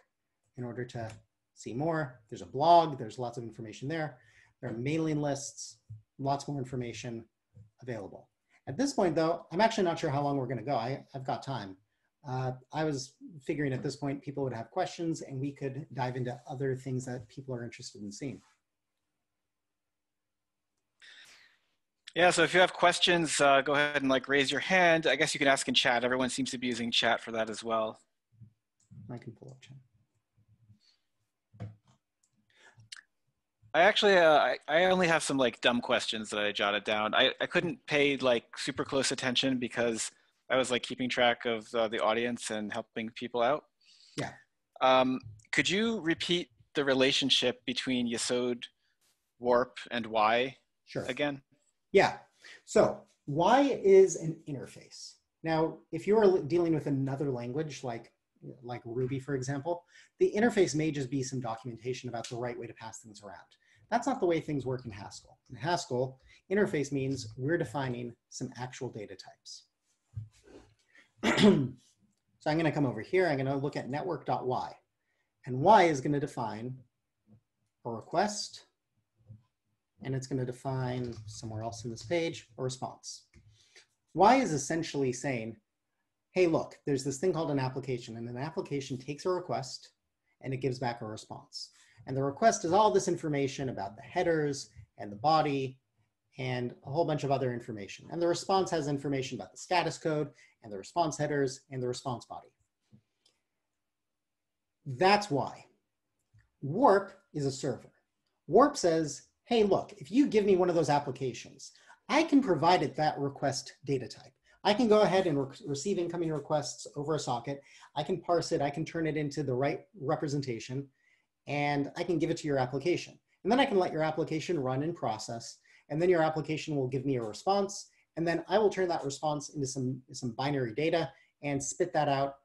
in order to see more. There's a blog. There's lots of information there. There are mailing lists, lots more information available. At this point, though, I'm actually not sure how long we're going to go. I've got time. I was figuring at this point people would have questions and we could dive into other things that people are interested in seeing. Yeah, so if you have questions, go ahead and raise your hand. I guess you can ask in chat. Everyone seems to be using chat for that as well. I can pull up chat. I actually, I only have some like dumb questions that I jotted down. I couldn't pay like super close attention because I was like keeping track of the audience and helping people out. Yeah. Could you repeat the relationship between Yesod, warp, and Y Sure. again? Yeah. So Y is an interface. Now, if you're dealing with another language like Ruby, for example, the interface may just be some documentation about the right way to pass things around. That's not the way things work in Haskell. In Haskell, interface means we're defining some actual data types. So I'm going to come over here. I'm going to look at network.y. And Y is going to define a request. And it's going to define somewhere else in this page a response. Y is essentially saying, hey, look, there's this thing called an application, and an application takes a request and it gives back a response. And the request is all this information about the headers and the body and a whole bunch of other information. And the response has information about the status code and the response headers and the response body. That's why. Warp is a server. Warp says, hey, look, if you give me one of those applications, I can provide it that request data type. I can go ahead and receive incoming requests over a socket. I can parse it. I can turn it into the right representation, and I can give it to your application. And then I can let your application run and process, and then your application will give me a response, and then I will turn that response into some binary data and spit that out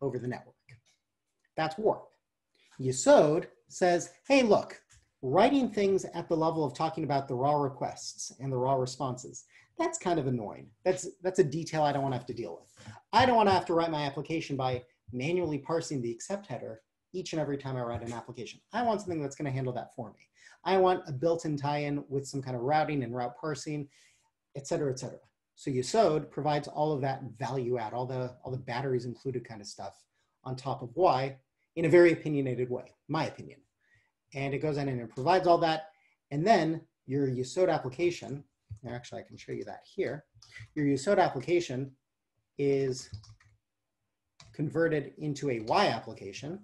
over the network. That's Warp. Yesod says, hey, look, writing things at the level of talking about the raw requests and the raw responses, that's kind of annoying. That's a detail I don't want to have to deal with. I don't want to have to write my application by manually parsing the accept header each and every time I write an application. I want something that's going to handle that for me. I want a built-in tie-in with some kind of routing and route parsing, et cetera, et cetera. So Yesod provides all of that value add, all the batteries included kind of stuff on top of Y in a very opinionated way, my opinion. And it goes in and it provides all that. And then your Yesod application, actually I can show you that here. Your Yesod application is converted into a Y application.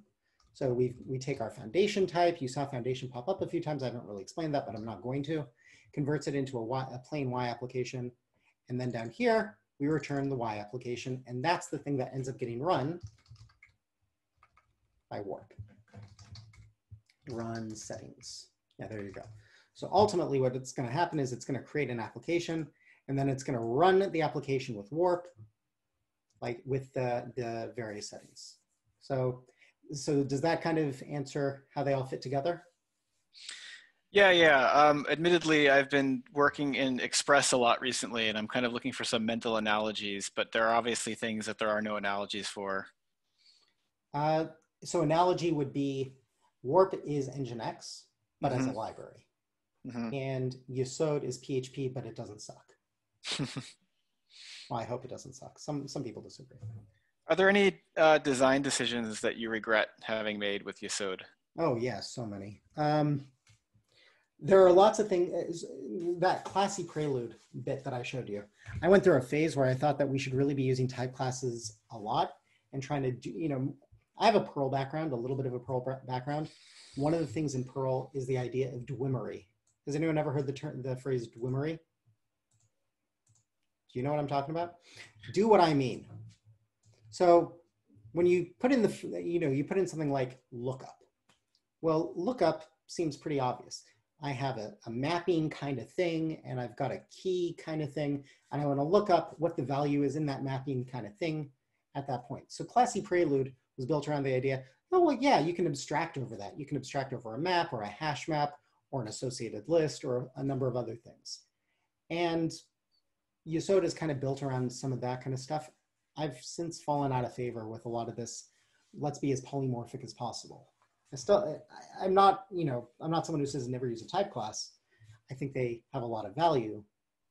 So we take our foundation type. You saw foundation pop up a few times. I haven't really explained that, but I'm not going to. Converts it into a plain Y application. And then down here, we return the Y application. And that's the thing that ends up getting run by Warp. Run settings. Yeah, there you go. So ultimately what it's going to happen is it's going to create an application, and then it's going to run the application with Warp, like with the various settings. So does that kind of answer how they all fit together? Yeah. Admittedly, I've been working in Express a lot recently, and I'm kind of looking for some mental analogies, but there are obviously things that there are no analogies for. So analogy would be Warp is Nginx, but as a library. And Yesod is PHP, but it doesn't suck. Well, I hope it doesn't suck. Some people disagree. Are there any design decisions that you regret having made with Yesod? Oh, yeah, so many. There are lots of things. That classy prelude bit that I showed you, I went through a phase where I thought that we should really be using type classes a lot and trying to do, I have a Perl background, a little bit of a Perl background. One of the things in Perl is the idea of dwemery. Has anyone ever heard the phrase dwemery? Do you know what I'm talking about? Do what I mean. So when you put in you put in something like lookup. Well, lookup seems pretty obvious. I have a mapping kind of thing, and I've got a key kind of thing, and I want to look up what the value is in that mapping kind of thing at that point. So classy prelude was built around the idea, oh, well, yeah, you can abstract over that. You can abstract over a map or a hash map or an associated list or a number of other things. And Yesod is kind of built around some of that kind of stuff. I've since fallen out of favor with a lot of this, let's be as polymorphic as possible. I'm not someone who says never use a type class. I think they have a lot of value,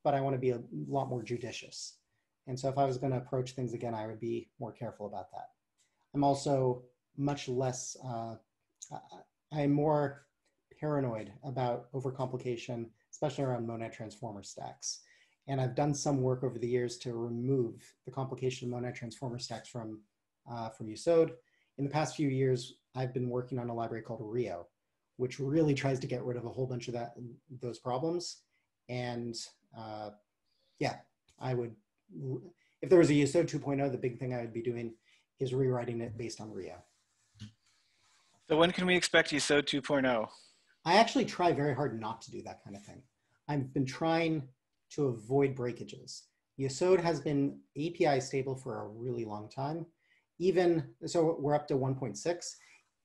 but I want to be a lot more judicious. And so if I was going to approach things again, I would be more careful about that. I'm also much less, I'm more paranoid about overcomplication, especially around monad transformer stacks. And I've done some work over the years to remove the complication of monad transformer stacks from Yesod in the past few years, I've been working on a library called Rio, which really tries to get rid of a whole bunch of those problems. And yeah, I would, if there was a Yesod 2.0, the big thing I would be doing is rewriting it based on Rio. So when can we expect Yesod 2.0? I actually try very hard not to do that kind of thing. I've been trying to avoid breakages. Yesod has been API stable for a really long time. Even, so we're up to 1.6.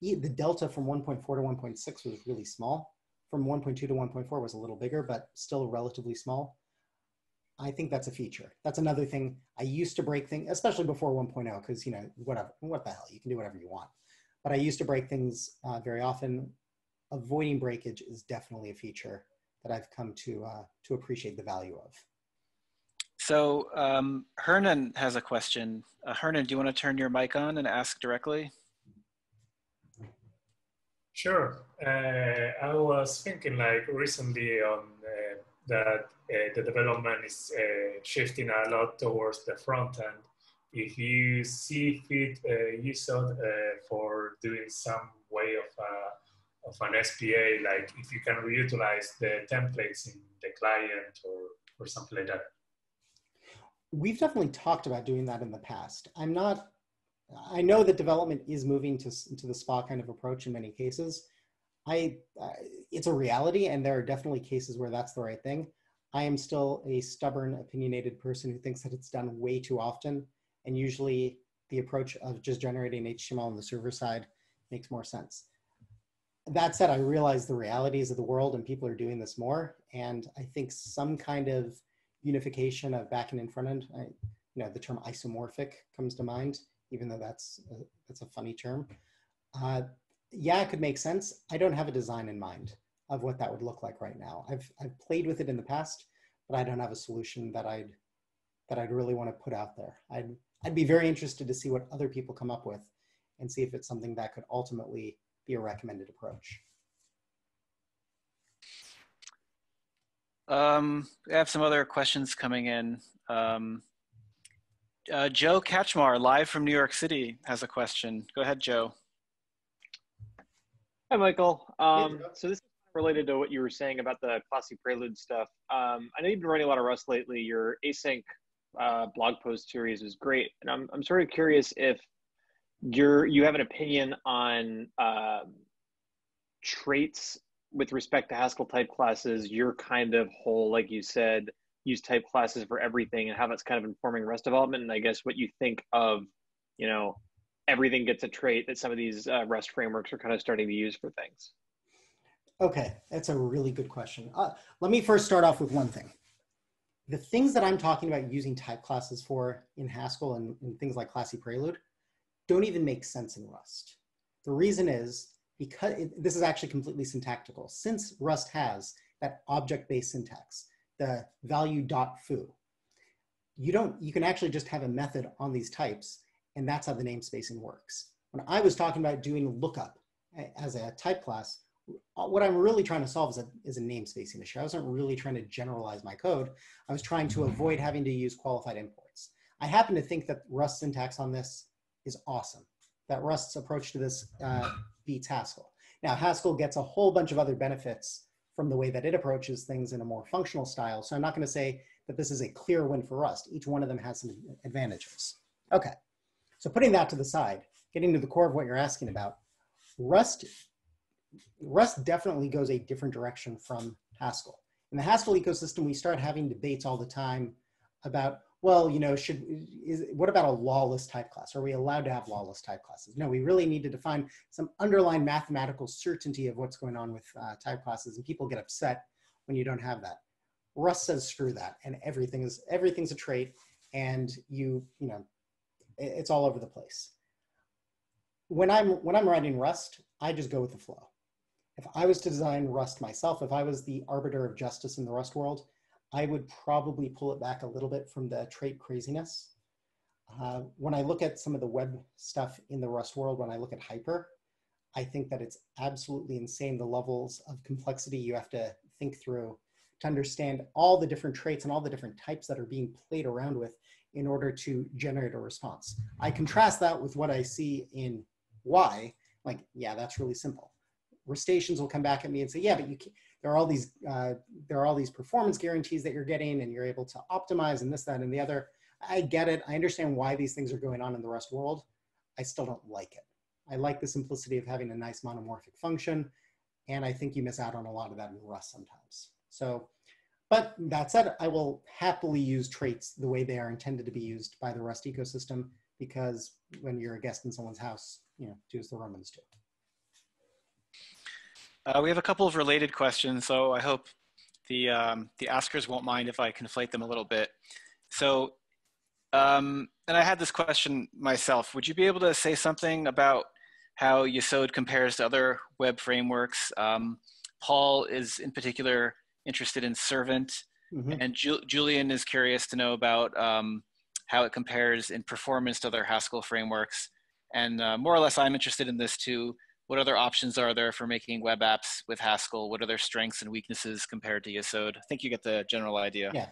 The delta from 1.4 to 1.6 was really small. From 1.2 to 1.4 was a little bigger, but still relatively small. I think that's a feature. That's another thing. I used to break things, especially before 1.0, because, you know, whatever, what the hell, you can do whatever you want. But I used to break things very often. Avoiding breakage is definitely a feature that I've come to appreciate the value of. So Hernan has a question. Hernan, do you want to turn your mic on and ask directly? Sure. I was thinking like recently on that the development is shifting a lot towards the front end. If you see fit Yesod for doing some way of an SPA, like if you can reutilize the templates in the client or something like that. We've definitely talked about doing that in the past. I know that development is moving to the SPA kind of approach in many cases. It's a reality, and there are definitely cases where that's the right thing. I am still a stubborn, opinionated person who thinks that it's done way too often, and usually the approach of just generating HTML on the server side makes more sense. That said, I realize the realities of the world, and people are doing this more, and I think some kind of unification of backend and front end, you know, the term isomorphic comes to mind, even though that's a funny term. Yeah, it could make sense. I don't have a design in mind of what that would look like right now. I've played with it in the past, but I don't have a solution that I'd really want to put out there. I'd be very interested to see what other people come up with and see if it's something that could ultimately be a recommended approach. I have some other questions coming in. Joe Kachmar, live from New York City, has a question. Go ahead, Joe. Hi, Michael. So this is related to what you were saying about the classy prelude stuff. I know you've been writing a lot of Rust lately. Your async blog post series is great, and I'm sort of curious if you have an opinion on traits with respect to Haskell type classes, your kind of whole, like you said, use type classes for everything, and how that's kind of informing Rust development, and I guess what you think of, you know, everything gets a trait that some of these Rust frameworks are kind of starting to use for things. Okay, that's a really good question. Let me first start off with one thing. The things that I'm talking about using type classes for in Haskell and things like classy prelude don't even make sense in Rust. The reason is because this is actually completely syntactical. Since Rust has that object-based syntax, the value.foo, you can actually just have a method on these types, and that's how the namespacing works. When I was talking about doing lookup as a type class, what I'm really trying to solve is a namespacing issue. I wasn't really trying to generalize my code. I was trying to avoid having to use qualified imports. I happen to think that Rust syntax on this is awesome, that Rust's approach to this beats Haskell. Now, Haskell gets a whole bunch of other benefits from the way that it approaches things in a more functional style. So I'm not going to say that this is a clear win for Rust. Each one of them has some advantages. Okay, so putting that to the side, getting to the core of what you're asking about, Rust definitely goes a different direction from Haskell. In the Haskell ecosystem, we start having debates all the time about, well, you know, what about a lawless type class? Are we allowed to have lawless type classes? No, we really need to define some underlying mathematical certainty of what's going on with type classes, and people get upset when you don't have that. Rust says screw that, and everything's a trait, and you know, it's all over the place. When I'm writing Rust, I just go with the flow. If I was to design Rust myself, if I was the arbiter of justice in the Rust world, I would probably pull it back a little bit from the trait craziness. When I look at some of the web stuff in the Rust world, when I look at Hyper, I think that it's absolutely insane the levels of complexity you have to think through to understand all the different traits and all the different types that are being played around with in order to generate a response. I contrast that with what I see in why? Like, yeah, that's really simple. Rustaceans will come back at me and say, yeah, but you can't, there are all these performance guarantees that you're getting, and you're able to optimize and this, that, and the other. I get it. I understand why these things are going on in the Rust world. I still don't like it. I like the simplicity of having a nice monomorphic function, and I think you miss out on a lot of that in Rust sometimes. So, but that said, I will happily use traits the way they are intended to be used by the Rust ecosystem, because when you're a guest in someone's house, you know, do as the Romans do. We have a couple of related questions, so I hope the askers won't mind if I conflate them a little bit. So, and I had this question myself. Would you be able to say something about how Yesod compares to other web frameworks? Paul is in particular interested in Servant, and Julian is curious to know about how it compares in performance to other Haskell frameworks. And more or less, I'm interested in this too. What other options are there for making web apps with Haskell? What are their strengths and weaknesses compared to Yesod? I think you get the general idea. Yeah.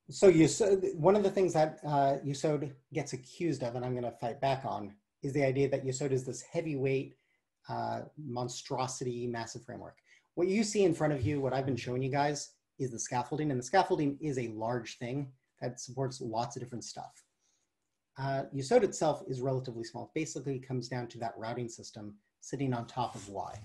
So Yesod, one of the things that Yesod gets accused of, and I'm going to fight back on, is the idea that Yesod is this heavyweight monstrosity, massive framework. What you see in front of you, what I've been showing you guys, is the scaffolding, and the scaffolding is a large thing that supports lots of different stuff. Yesod itself is relatively small. It basically comes down to that routing system sitting on top of Y.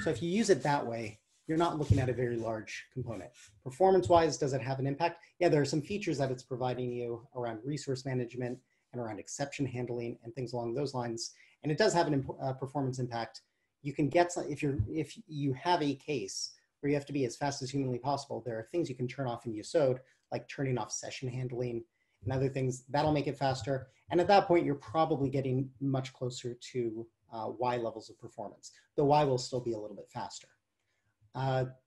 So if you use it that way, you're not looking at a very large component. Performance-wise, does it have an impact? Yeah, there are some features that it's providing you around resource management and around exception handling and things along those lines. And it does have a performance impact. You can get some, if you have a case where you have to be as fast as humanly possible, there are things you can turn off in Yesod, like turning off session handling and other things. That'll make it faster. And at that point, you're probably getting much closer to Y levels of performance. The Y will still be a little bit faster.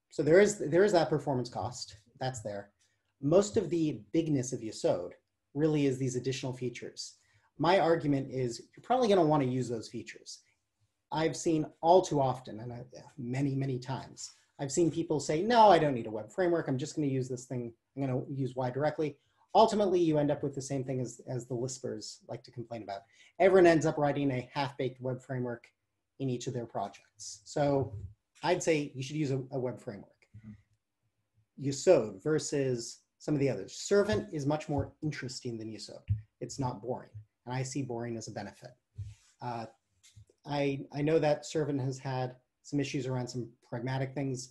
So there is that performance cost. That's there. Most of the bigness of Yesod really is these additional features. My argument is you're probably going to want to use those features. I've seen all too often, and many, many times, I've seen people say, no, I don't need a web framework. I'm just going to use this thing. I'm going to use Y directly. Ultimately, you end up with the same thing as the lispers like to complain about. Everyone ends up writing a half-baked web framework in each of their projects. So I'd say you should use a web framework. Yesod versus some of the others. Servant is much more interesting than Yesod. It's not boring, and I see boring as a benefit. I know that Servant has had some issues around some pragmatic things.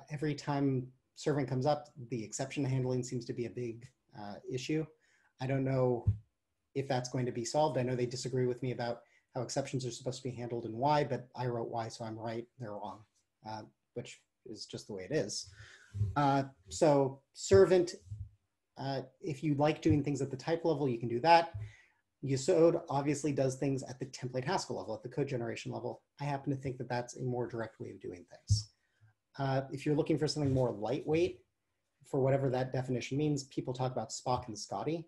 Every time Servant comes up, the exception handling seems to be a big issue. I don't know if that's going to be solved. I know they disagree with me about how exceptions are supposed to be handled in Y, but I wrote Y, so I'm right, they're wrong, which is just the way it is. So Servant, if you like doing things at the type level, you can do that. Yesod obviously does things at the template Haskell level, at the code generation level. I happen to think that that's a more direct way of doing things. If you're looking for something more lightweight, for whatever that definition means, people talk about Spock and Scotty,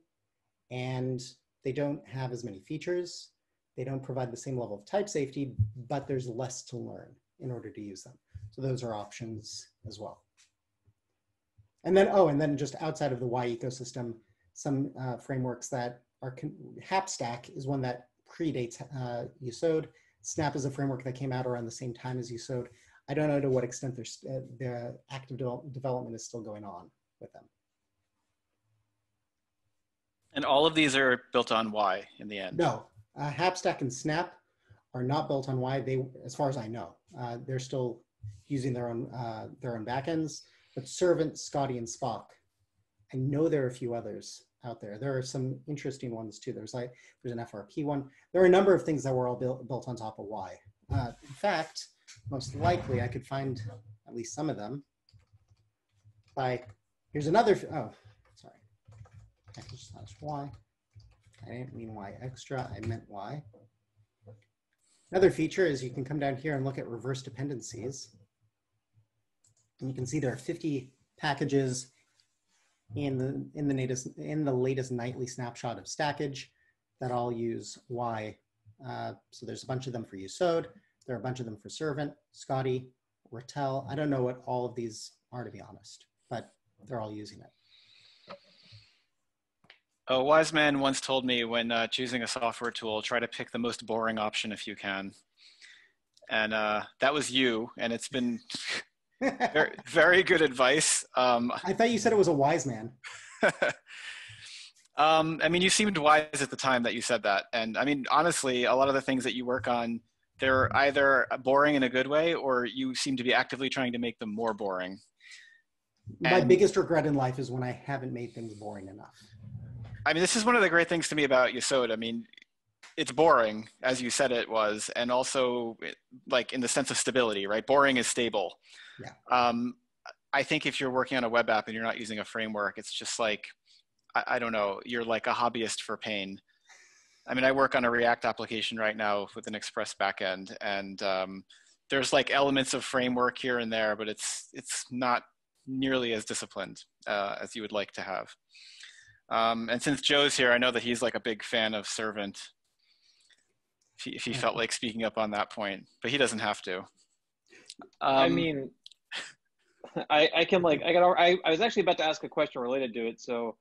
and they don't have as many features. They don't provide the same level of type safety, but there's less to learn in order to use them. So those are options as well. And then, and then just outside of the Y ecosystem, some frameworks that are, Hapstack is one that predates Yesod. Snap is a framework that came out around the same time as Yesod. I don't know to what extent the active development is still going on with them. And all of these are built on Y in the end? No, Hapstack and Snap are not built on Y. They, as far as I know, they're still using their own backends. But Servant, Scotty, and Spock, I know there are a few others out there. There are some interesting ones too. There's an FRP one. There are a number of things that were all built on top of Y. In fact, most likely I could find at least some of them. Here's another, sorry. Y. I didn't mean Y extra, I meant Y. Another feature is you can come down here and look at reverse dependencies. And you can see there are 50 packages in the latest nightly snapshot of Stackage that all use Y. So there's a bunch of them for Yesod. There are a bunch of them for Servant, Scotty, Ratel. I don't know what all of these are, to be honest, but they're all using it. A wise man once told me when choosing a software tool, try to pick the most boring option if you can. And that was you, and it's been very, very good advice. I thought you said it was a wise man. I mean, you seemed wise at the time that you said that. And I mean, honestly, a lot of the things that you work on, they're either boring in a good way, or you seem to be actively trying to make them more boring. My biggest regret in life is when I haven't made things boring enough. I mean, this is one of the great things to me about Yesod. I mean, it's boring, as you said it was, and also like in the sense of stability, right? Boring is stable. Yeah. I think if you're working on a web app and you're not using a framework, it's just like, I don't know, you're like a hobbyist for pain. I mean, I work on a React application right now with an Express backend, and there's like elements of framework here and there, but it's not nearly as disciplined as you would like to have. And since Joe's here, I know that he's like a big fan of Servant, if he felt like speaking up on that point, but he doesn't have to. I mean, I can like, I was actually about to ask a question related to it. So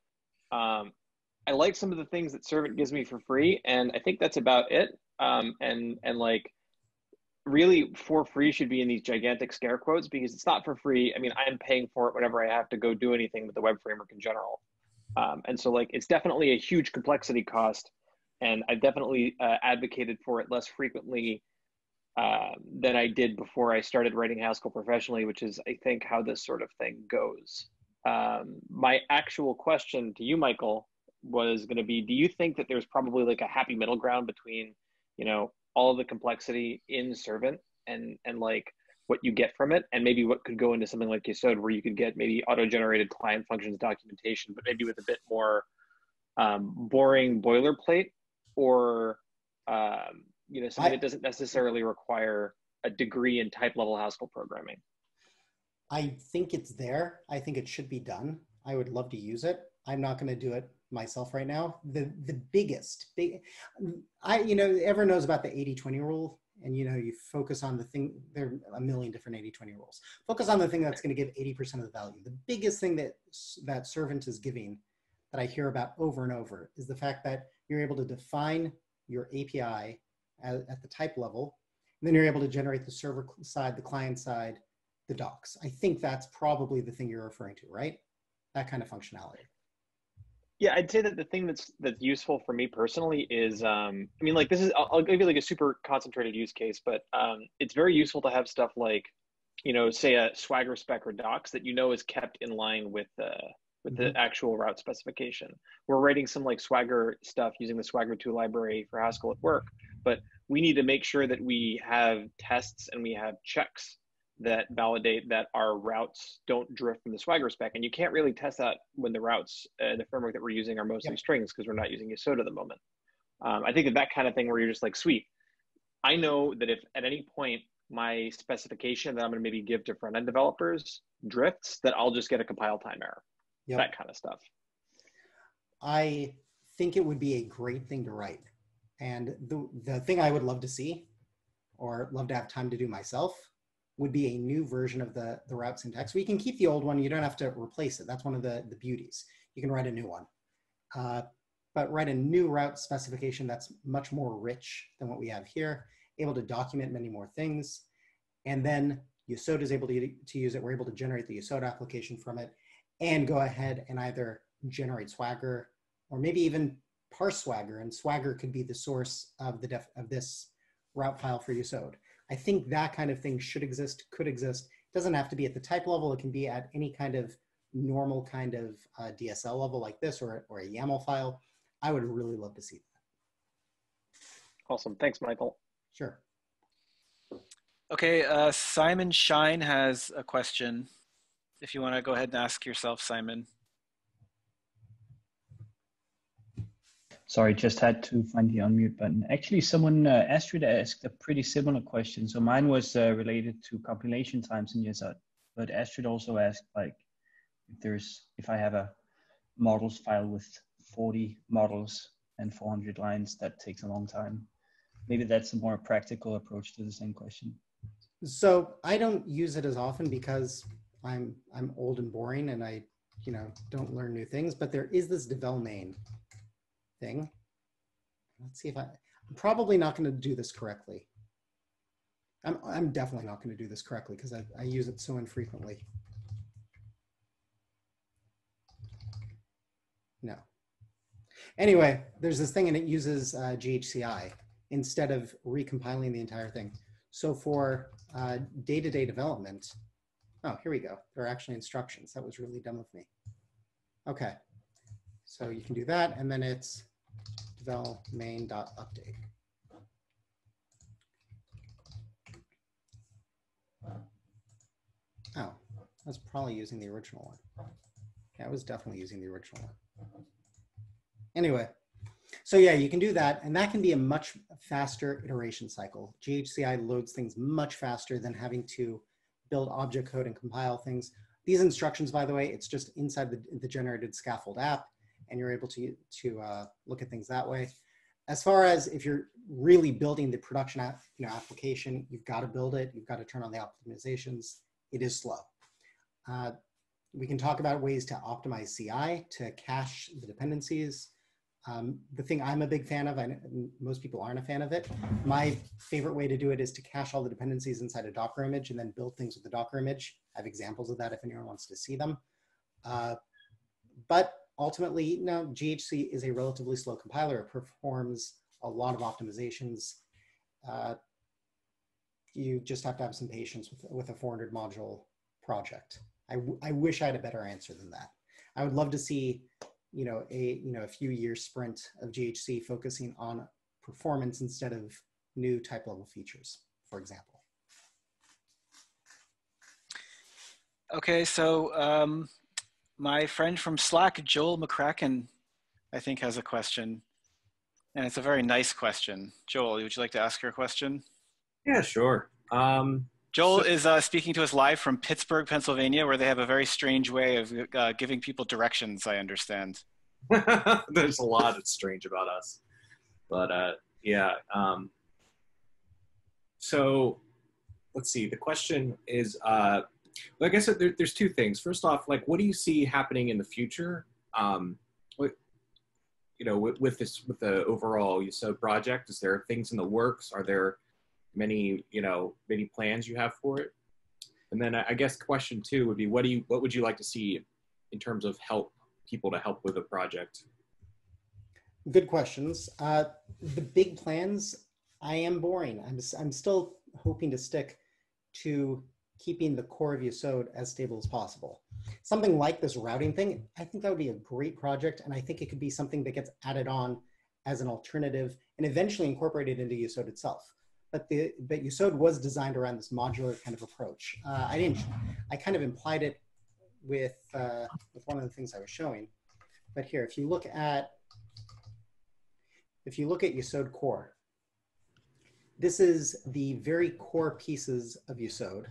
I like some of the things that Servant gives me for free, and I think that's about it. And like really for free should be in these gigantic scare quotes, because it's not for free. I mean, I'm paying for it whenever I have to go do anything with the web framework in general. And so like, it's definitely a huge complexity cost, and I've definitely advocated for it less frequently than I did before I started writing Haskell professionally, which is, I think, how this sort of thing goes. My actual question to you, Michael, was going to be, do you think that there's probably like a happy middle ground between, you know, all of the complexity in Servant and like what you get from it, and maybe what could go into something like Yesod, where you could get maybe auto-generated client functions documentation, but maybe with a bit more boring boilerplate, or you know, something that doesn't necessarily require a degree in type level Haskell programming? I think it's there. I think it should be done. I would love to use it. I'm not going to do it myself right now. You know, everyone knows about the 80-20 rule, and you know, you focus on the thing. There are a million different 80-20 rules. Focus on the thing that's going to give 80% of the value. The biggest thing that Servant is giving, that I hear about over and over, is the fact that you're able to define your API at the type level, and then you're able to generate the server side, the client side, the docs. I think that's probably the thing you're referring to, right? That kind of functionality. Yeah, I'd say that the thing that's useful for me personally is, I mean, like this is, I'll give you like a super concentrated use case, but it's very useful to have stuff like, you know, say a Swagger spec or docs that you know is kept in line with the actual route specification. We're writing some like Swagger stuff using the Swagger 2 library for Haskell at work, but we need to make sure that we have tests and we have checks that validate that our routes don't drift from the Swagger spec. And you can't really test that when the routes, the framework that we're using are mostly strings, because we're not using Yesod at the moment. I think that kind of thing where you're just like, sweet, I know that if at any point my specification that I'm going to maybe give to front-end developers drifts, that I'll just get a compile time error. That kind of stuff. I think it would be a great thing to write. And the thing I would love to see, or love to have time to do myself, would be a new version of the route syntax. We can keep the old one. You don't have to replace it. That's one of the beauties. You can write a new one. But write a new route specification that's much more rich than what we have here, able to document many more things. And then Yesod is able to use it. We're able to generate the Yesod application from it and go ahead and either generate Swagger or maybe even parse Swagger. And Swagger could be the source of this route file for Yesod. I think that kind of thing should exist, could exist. It doesn't have to be at the type level. It can be at any kind of normal kind of DSL level like this, or a YAML file. I would really love to see that. Awesome. Thanks, Michael. Sure. Okay, Simon Shine has a question. If you want to go ahead and ask yourself, Simon. Sorry, just had to find the unmute button. Actually, someone, Astrid, asked a pretty similar question. So mine was related to compilation times in Yesod, but Astrid also asked, like, if I have a models file with 40 models and 400 lines, that takes a long time. Maybe that's a more practical approach to the same question. So I don't use it as often because I'm old and boring, and I don't learn new things. But there is this devel main thing. Let's see if I'm probably not going to do this correctly. I'm definitely not going to do this correctly because I use it so infrequently. No. Anyway, there's this thing and it uses GHCI instead of recompiling the entire thing. So for day-to-day development, oh, here we go. There are actually instructions. That was really dumb of me. Okay, so you can do that, and then it's devel main.update. Oh, I was probably using the original one. Yeah, I was definitely using the original one. Anyway, so yeah, you can do that, and that can be a much faster iteration cycle. GHCI loads things much faster than having to build object code and compile things. These instructions, by the way, it's just inside the generated scaffold app, and you're able to look at things that way. As far as if you're really building the production application, you've got to build it. You've got to turn on the optimizations. It is slow. We can talk about ways to optimize CI to cache the dependencies. The thing I'm a big fan of, most people aren't a fan of it. My favorite way to do it is to cache all the dependencies inside a Docker image and then build things with the Docker image. I have examples of that if anyone wants to see them. But ultimately, no, GHC is a relatively slow compiler. It performs a lot of optimizations. You just have to have some patience with a 400 module project. I wish I had a better answer than that. I would love to see a few year sprint of GHC focusing on performance instead of new type level features, for example. Okay, so my friend from Slack, Joel McCracken, I think has a question, and it's a very nice question. Joel, would you like to ask your question? Yeah, sure. Joel is speaking to us live from Pittsburgh, Pennsylvania, where they have a very strange way of giving people directions, I understand. There's a lot that's strange about us. But yeah. So let's see. The question is, like I said, there's two things. First off, like, what do you see happening in the future? With the overall Yesod project, is there things in the works? Are there many plans you have for it? And then I guess question two would be, what would you like to see in terms of people to help with a project? Good questions. The big plans, I am boring. I'm still hoping to stick to keeping the core of Yesod as stable as possible. Something like this routing thing, I think that would be a great project, and I think it could be something that gets added on as an alternative and eventually incorporated into Yesod itself. But Yesod was designed around this modular kind of approach. I kind of implied it with one of the things I was showing. But here, if you look at Yesod core, this is the very core pieces of Yesod.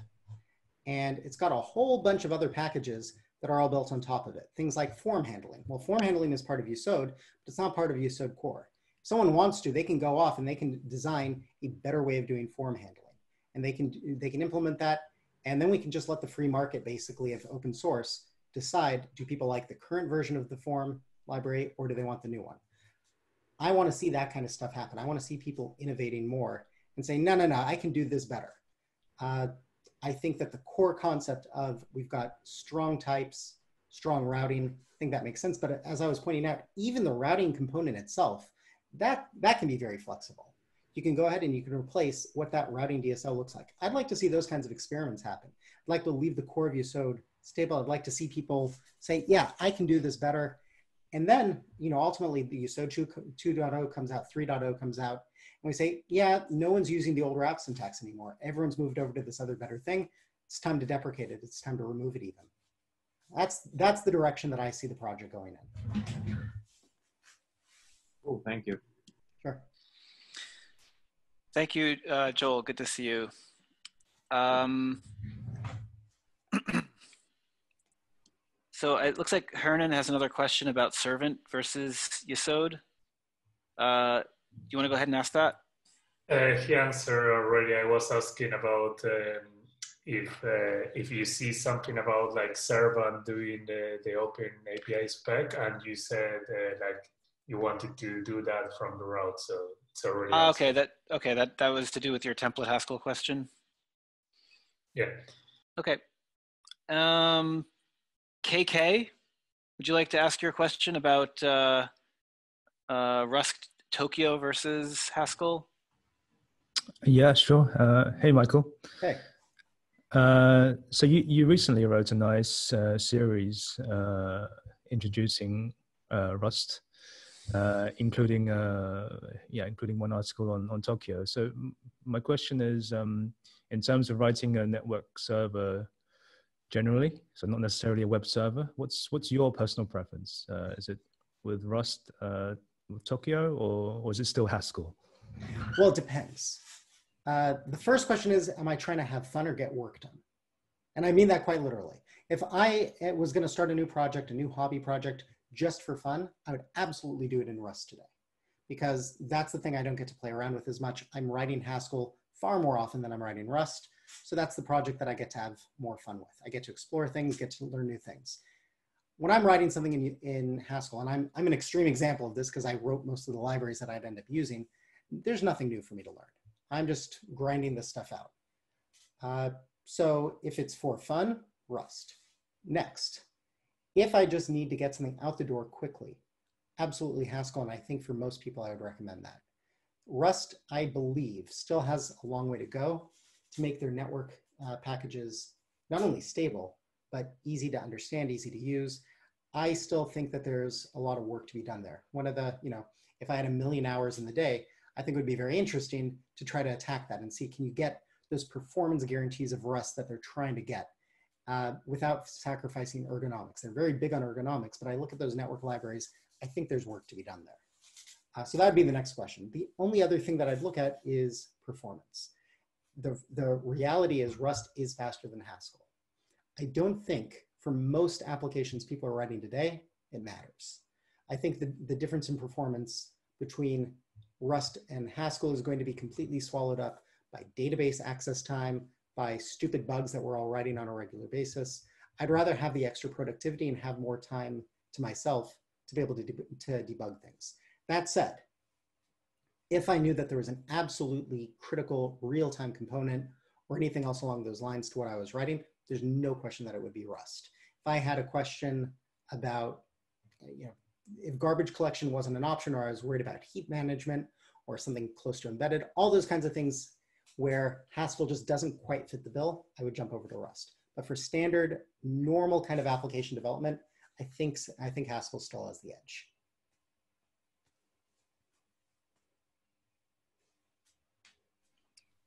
And it's got a whole bunch of other packages that are all built on top of it. Things like form handling. Well, form handling is part of Yesod, but it's not part of Yesod core. If someone wants to, they can go off and they can design a better way of doing form handling. And they can implement that. And then we can just let the free market, basically, of open source decide, do people like the current version of the form library or do they want the new one? I want to see that kind of stuff happen. I want to see people innovating more and say, no, I can do this better. I think that the core concept of we've got strong types, strong routing, I think that makes sense. But as I was pointing out, even the routing component itself, that can be very flexible. You can go ahead and you can replace what that routing DSL looks like. I'd like to see those kinds of experiments happen. I'd like to leave the core of Yesod stable. I'd like to see people say, yeah, I can do this better. And then, ultimately the Yesod 2.0 comes out, 3.0 comes out, and we say, yeah, no one's using the old route syntax anymore. Everyone's moved over to this other better thing. It's time to deprecate it. It's time to remove it even. That's the direction that I see the project going in. Cool, thank you. Sure. Thank you, Joel. Good to see you. So it looks like Hernan has another question about servant versus Yesod. Do you want to go ahead and ask that? He answered already. I was asking about if you see something about like servant doing the open API spec, and you said like you wanted to do that from the route, so it's already Okay, answered. that was to do with your template Haskell question. Yeah. Okay. KK, would you like to ask your question about Rust Tokyo versus Haskell? Yeah, sure. Hey, Michael. Hey. So you recently wrote a nice series introducing Rust, including one article on Tokyo. So my question is, in terms of writing a network server generally, so not necessarily a web server, what's your personal preference? Is it with Rust with Tokyo, or is it still Haskell? Well, it depends. The first question is, am I trying to have fun or get work done? And I mean that quite literally. If I was going to start a new project, a new hobby project, just for fun, I would absolutely do it in Rust today, because that's the thing I don't get to play around with as much. I'm writing Haskell far more often than I'm writing Rust. So that's the project that I get to have more fun with. I get to explore things, get to learn new things. When I'm writing something in Haskell, and I'm an extreme example of this because I wrote most of the libraries that I'd end up using, there's nothing new for me to learn. I'm just grinding this stuff out. So if it's for fun, Rust. Next, if I just need to get something out the door quickly, absolutely Haskell, and I think for most people I would recommend that. Rust, I believe, still has a long way to go to make their network packages not only stable, but easy to understand, easy to use. I still think that there's a lot of work to be done there. One of the, if I had 1 million hours in the day, I think it would be very interesting to try to attack that and see, can you get those performance guarantees of Rust that they're trying to get without sacrificing ergonomics. They're very big on ergonomics, but I look at those network libraries, I think there's work to be done there. So that would be the next question. The only other thing that I'd look at is performance. The reality is Rust is faster than Haskell. I don't think for most applications people are writing today, it matters. I think the difference in performance between Rust and Haskell is going to be completely swallowed up by database access time, by stupid bugs that we're all writing on a regular basis. I'd rather have the extra productivity and have more time to myself to be able to debug things. That said, if I knew that there was an absolutely critical real-time component or anything else along those lines to what I was writing, there's no question that it would be Rust. If I had a question about, if garbage collection wasn't an option, or I was worried about heap management or something close to embedded, all those kinds of things where Haskell just doesn't quite fit the bill, I would jump over to Rust. But for standard, normal kind of application development, I think Haskell still has the edge.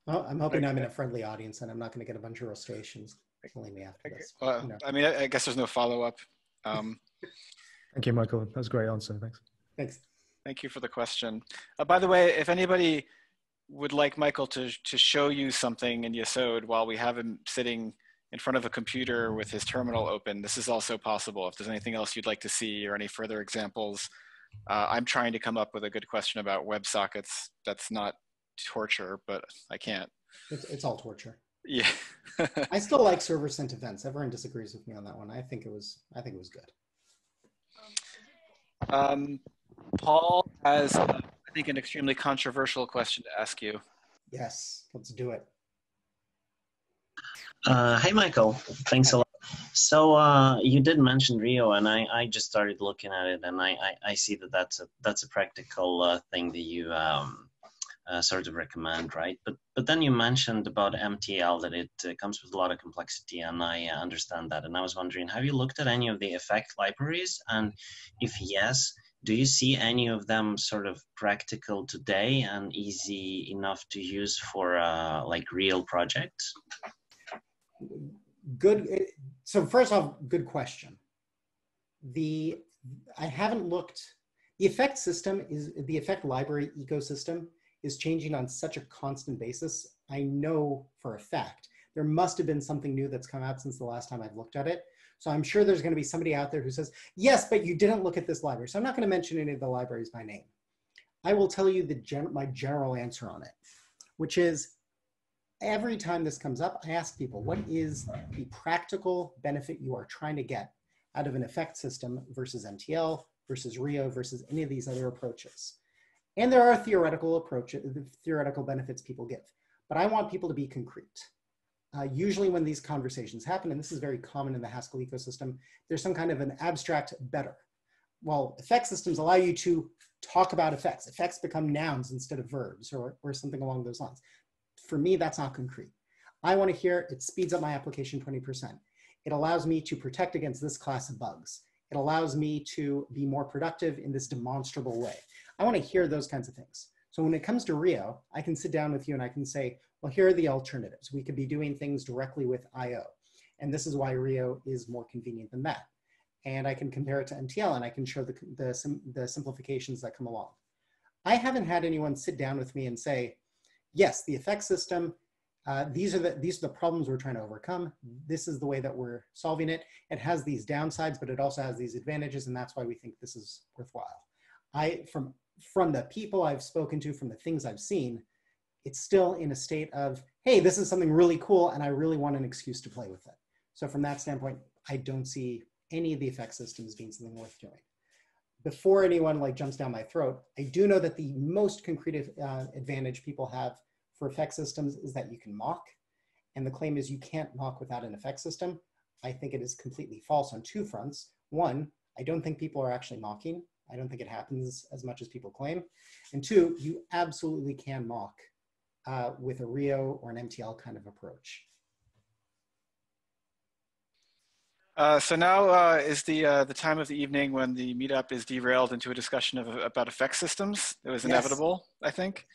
Well, I'm hoping I'm in a friendly audience and I'm not going to get a bunch of frustrations killing me after this. Well, I mean, I guess there's no follow-up. Thank you, Michael. That was a great answer. Thanks. Thanks. Thank you for the question. By the way, if anybody would like Michael to show you something in Yesod while we have him sitting in front of a computer with his terminal open, this is also possible. If there's anything else you'd like to see or any further examples, I'm trying to come up with a good question about WebSockets. That's not torture, but I can't. It's all torture. Yeah. I still like server sent events. Everyone disagrees with me on that one. I think it was good. Paul has, I think, an extremely controversial question to ask you. Yes, let's do it. Hey, Michael. Thanks a lot. So you did mention Rio, and I just started looking at it, and I see that that's a practical thing that you sort of recommend, right? But then you mentioned about MTL, that it comes with a lot of complexity, and I understand that. And I was wondering, have you looked at any of the effect libraries? And if yes, do you see any of them sort of practical today and easy enough to use for like real projects? Good. So first off, good question. I haven't looked. The effect system is the effect library ecosystem is changing on such a constant basis. I know for a fact there must have been something new that's come out since the last time I've looked at it. So I'm sure there's going to be somebody out there who says, yes, but you didn't look at this library. So I'm not going to mention any of the libraries by name. I will tell you my general answer on it, which is every time this comes up, I ask people, what is the practical benefit you are trying to get out of an effect system versus MTL versus Rio versus any of these other approaches. And there are theoretical benefits people give, but I want people to be concrete. Usually when these conversations happen, and this is very common in the Haskell ecosystem, there's some kind of an abstract better. Well, effect systems allow you to talk about effects. Effects become nouns instead of verbs or something along those lines. For me, that's not concrete. I want to hear it speeds up my application 20%. It allows me to protect against this class of bugs. It allows me to be more productive in this demonstrable way. I want to hear those kinds of things. So when it comes to Rio, I can sit down with you and I can say, well, here are the alternatives. We could be doing things directly with IO. And this is why Rio is more convenient than that. And I can compare it to MTL and I can show the simplifications that come along. I haven't had anyone sit down with me and say, yes, the effect system, these are the problems we're trying to overcome. This is the way that we're solving it. It has these downsides, but it also has these advantages, and that's why we think this is worthwhile. From the people I've spoken to, from the things I've seen, it's still in a state of, hey, this is something really cool, and I really want an excuse to play with it. So from that standpoint, I don't see any of the effect systems being something worth doing. Before anyone like jumps down my throat, I do know that the most concrete advantage people have for effect systems is that you can mock. And the claim is you can't mock without an effect system. I think it is completely false on two fronts. One, I don't think people are actually mocking. I don't think it happens as much as people claim. And two, you absolutely can mock with a Rio or an MTL kind of approach. So now is the time of the evening when the meetup is derailed into a discussion about effect systems. It was inevitable, yes. I think.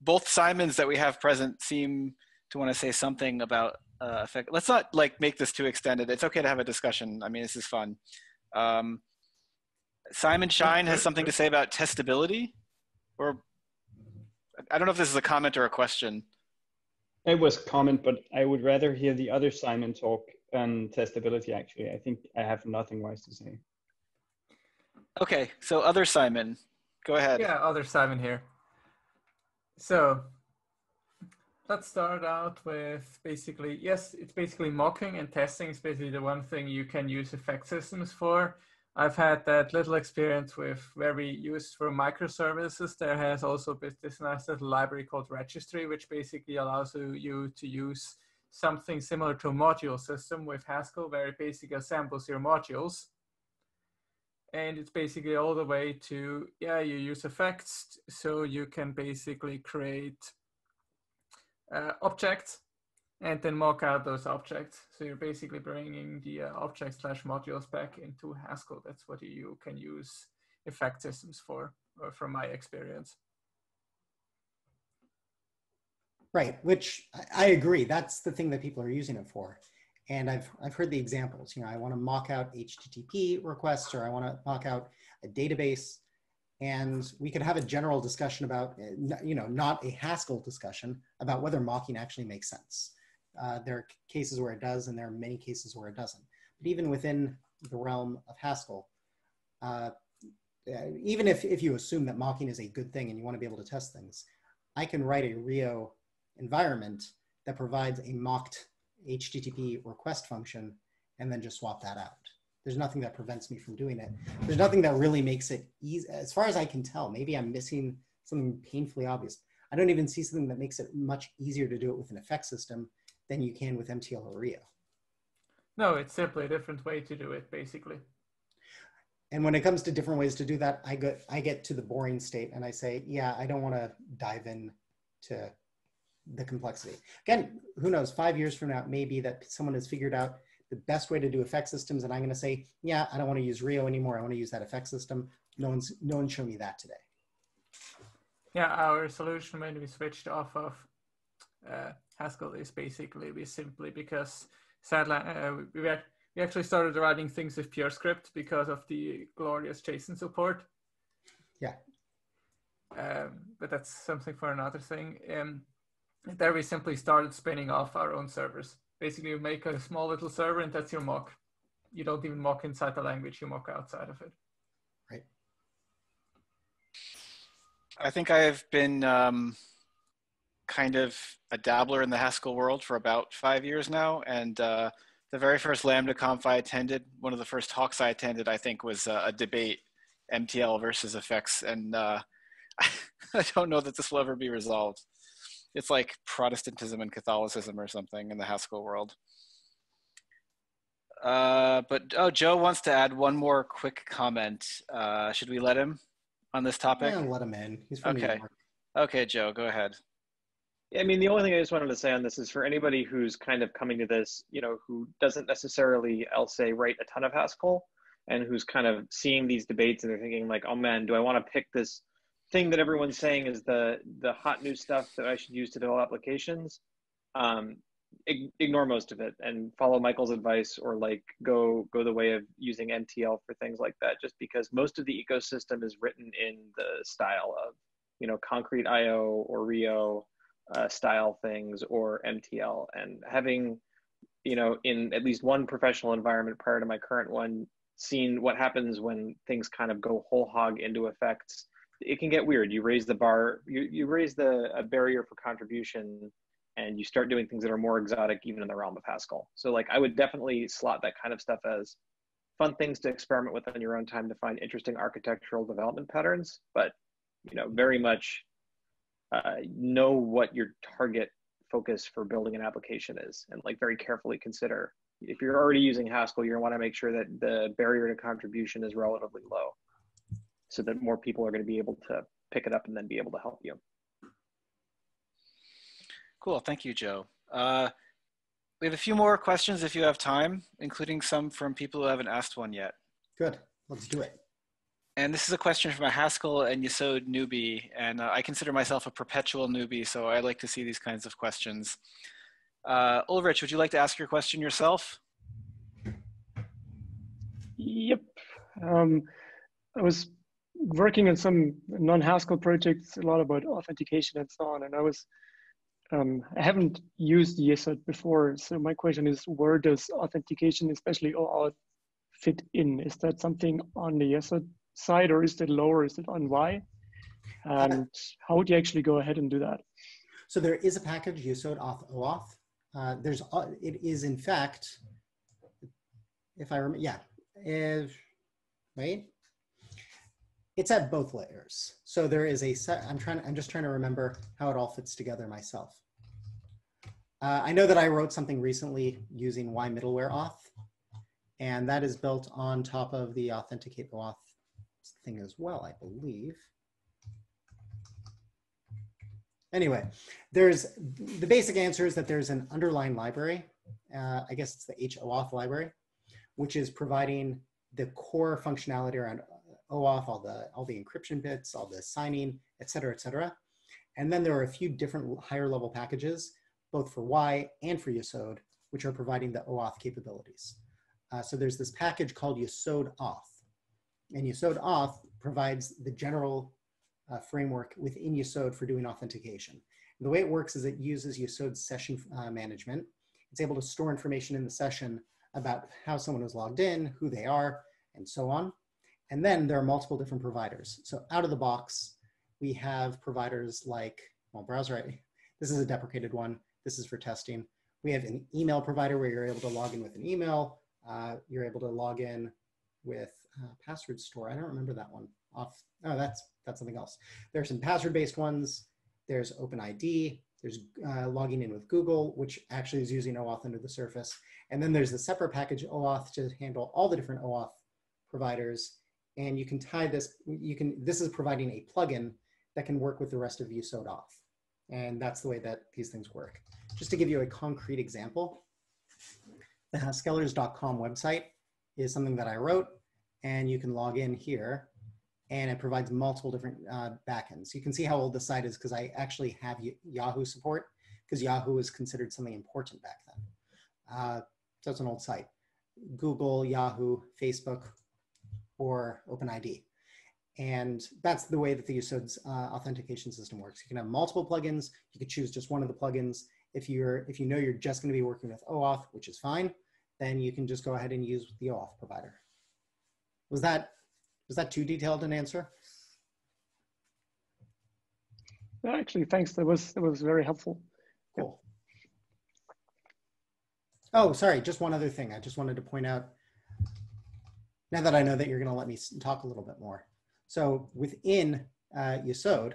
Both Simons that we have present seem to want to say something about effect. Let's not like make this too extended. It's okay to have a discussion. I mean, this is fun. Simon Shine has something to say about testability, or I don't know if this is a comment or a question. It was a comment, but I would rather hear the other Simon talk on testability, actually. I think I have nothing wise to say. Okay, so other Simon, go ahead. Yeah, other Simon here. So let's start out with basically, yes, it's basically mocking and testing is basically the one thing you can use effect systems for. I've had that little experience with where we use for microservices. There has also been this nice little library called Registry, which basically allows you to use something similar to a module system with Haskell, where it basically assembles your modules. And it's basically all the way to, yeah, you use effects, so you can basically create objects and then mock out those objects. So you're basically bringing the object/modules back into Haskell. That's what you can use effect systems for, from my experience. Right, which I agree. That's the thing that people are using it for. And I've heard the examples. You know, I want to mock out HTTP requests, or I want to mock out a database. And we could have a general discussion about, you know, not a Haskell discussion about whether mocking actually makes sense. There are cases where it does, and there are many cases where it doesn't. But even within the realm of Haskell, even if you assume that mocking is a good thing and you want to be able to test things, I can write a Rio environment that provides a mocked HTTP request function and then just swap that out. There's nothing that prevents me from doing it. There's nothing that really makes it easy. As far as I can tell, maybe I'm missing something painfully obvious. I don't even see something that makes it much easier to do it with an effect system than you can with MTL or Rio. No, it's simply a different way to do it, basically. And when it comes to different ways to do that, I get to the boring state and I say, yeah, I don't want to dive in to the complexity. Again, who knows, 5 years from now, it may be that someone has figured out the best way to do effect systems, and I'm going to say, yeah, I don't want to use Rio anymore. I want to use that effect system. No one's shown me that today. Yeah, our solution when we switched off of Haskell is basically because sadly we actually started writing things with PureScript because of the glorious JSON support. Yeah. But that's something for another thing. There we simply started spinning off our own servers. Basically, you make a small little server and that's your mock. You don't even mock inside the language, you mock outside of it. Right. I think I've been kind of a dabbler in the Haskell world for about 5 years now. And The very first Lambda Conf I attended, one of the first talks I attended, I think, was a debate, MTL versus effects, and I don't know that this will ever be resolved. It's like Protestantism and Catholicism or something in the Haskell world. Joe wants to add one more quick comment. Should we let him on this topic? Yeah, let him in. He's from New York. Okay, Joe, go ahead. Yeah, I mean, the only thing I just wanted to say on this is for anybody who's kind of coming to this, you know, who doesn't necessarily, I'll say, write a ton of Haskell, and who's kind of seeing these debates and they're thinking like, oh man, do I want to pick this thing that everyone's saying is the hot new stuff that I should use to develop applications? Ignore most of it and follow Michael's advice, or like go the way of using MTL for things like that, just because most of the ecosystem is written in the style of, you know, Concrete IO or Rio style things, or MTL. And having, you know, in at least one professional environment prior to my current one, seen what happens when things kind of go whole hog into effects, it can get weird. You raise the bar, you raise a barrier for contribution, and you start doing things that are more exotic even in the realm of Haskell. So like I would definitely slot that kind of stuff as fun things to experiment with on your own time to find interesting architectural development patterns, but you know, very much know what your target focus for building an application is, and like very carefully consider, if you're already using Haskell, you're gonna wanna make sure that the barrier to contribution is relatively low so that more people are gonna be able to pick it up and then be able to help you. Cool, thank you, Joe. We have a few more questions if you have time, including some from people who haven't asked one yet. Good, let's do it. And this is a question from a Haskell and Yesod newbie, and I consider myself a perpetual newbie, so I like to see these kinds of questions. Ulrich, would you like to ask your question yourself? Yep. I was working on some non-Haskell projects, a lot about authentication and so on, and I haven't used Yesod before, so my question is, where does authentication, especially OAuth, fit in? Is that something on the Yesod side, or is it lower? Is it on Y? And how would you actually go ahead and do that? So there is a package, Yesod auth OAuth. It is in fact, if I remember, yeah, wait. It's at both layers. So there is a set, I'm just trying to remember how it all fits together myself. I know that I wrote something recently using Y middleware auth, and that is built on top of the authenticate OAuth thing as well, I believe. Anyway, there's the basic answer is that there's an underlying library. I guess it's the HOAuth library, which is providing the core functionality around OAuth, all the encryption bits, all the signing, et cetera, et cetera. And then there are a few different higher level packages, both for Y and for Yesod, which are providing the OAuth capabilities. So there's this package called Yesod Auth. And Yesod Auth provides the general framework within Yesod for doing authentication. And the way it works is it uses Yesod session management. It's able to store information in the session about how someone was logged in, who they are, and so on. And then there are multiple different providers. So out of the box, we have providers like, well, browser, this is a deprecated one. This is for testing. We have an email provider where you're able to log in with an email. You're able to log in with password store. I don't remember that one off. Oh, that's something else. There's some password-based ones. There's OpenID. There's logging in with Google, which actually is using OAuth under the surface. And then there's the separate package OAuth to handle all the different OAuth providers. And you can tie this, this is providing a plugin that can work with the rest of Yesod Auth. And that's the way that these things work. Just to give you a concrete example, the Haskellers.com website is something that I wrote, and you can log in here, and it provides multiple different backends. You can see how old the site is because I actually have Yahoo support, because Yahoo was considered something important back then. So it's an old site. Google, Yahoo, Facebook, or OpenID. And that's the way that the Yesod's authentication system works. You can have multiple plugins. You could choose just one of the plugins. If you know you're just going to be working with OAuth, which is fine, then you can just go ahead and use the OAuth provider. Was that too detailed an answer? Actually, thanks. That was very helpful. Cool. Oh, sorry, just one other thing. I just wanted to point out, now that I know that you're going to let me talk a little bit more. So within Yesod,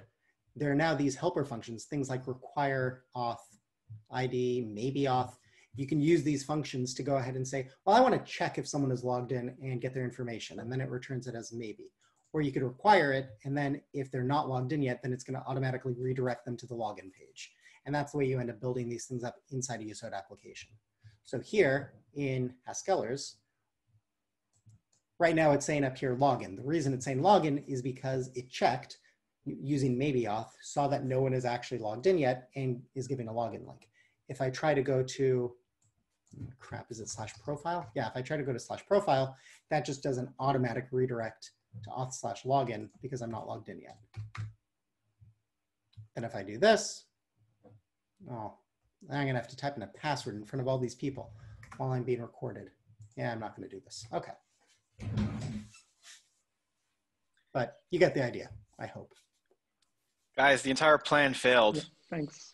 there are now these helper functions, things like require auth ID, maybe auth. You can use these functions to go ahead and say, well, I want to check if someone is logged in and get their information, and then it returns it as maybe. Or you could require it, and then if they're not logged in yet, then it's going to automatically redirect them to the login page. And that's the way you end up building these things up inside a Yesod application. So here in Haskellers, right now it's saying up here login. The reason it's saying login is because it checked using maybe auth, saw that no one is actually logged in yet, and is giving a login link. If I try to go to, crap, is it /profile? Yeah, if I try to go to /profile, that just does an automatic redirect to auth/login because I'm not logged in yet. And if I do this, oh, I'm gonna have to type in a password in front of all these people while I'm being recorded. Yeah, I'm not gonna do this. Okay. But you get the idea, I hope. Guys, the entire plan failed. Yeah, thanks.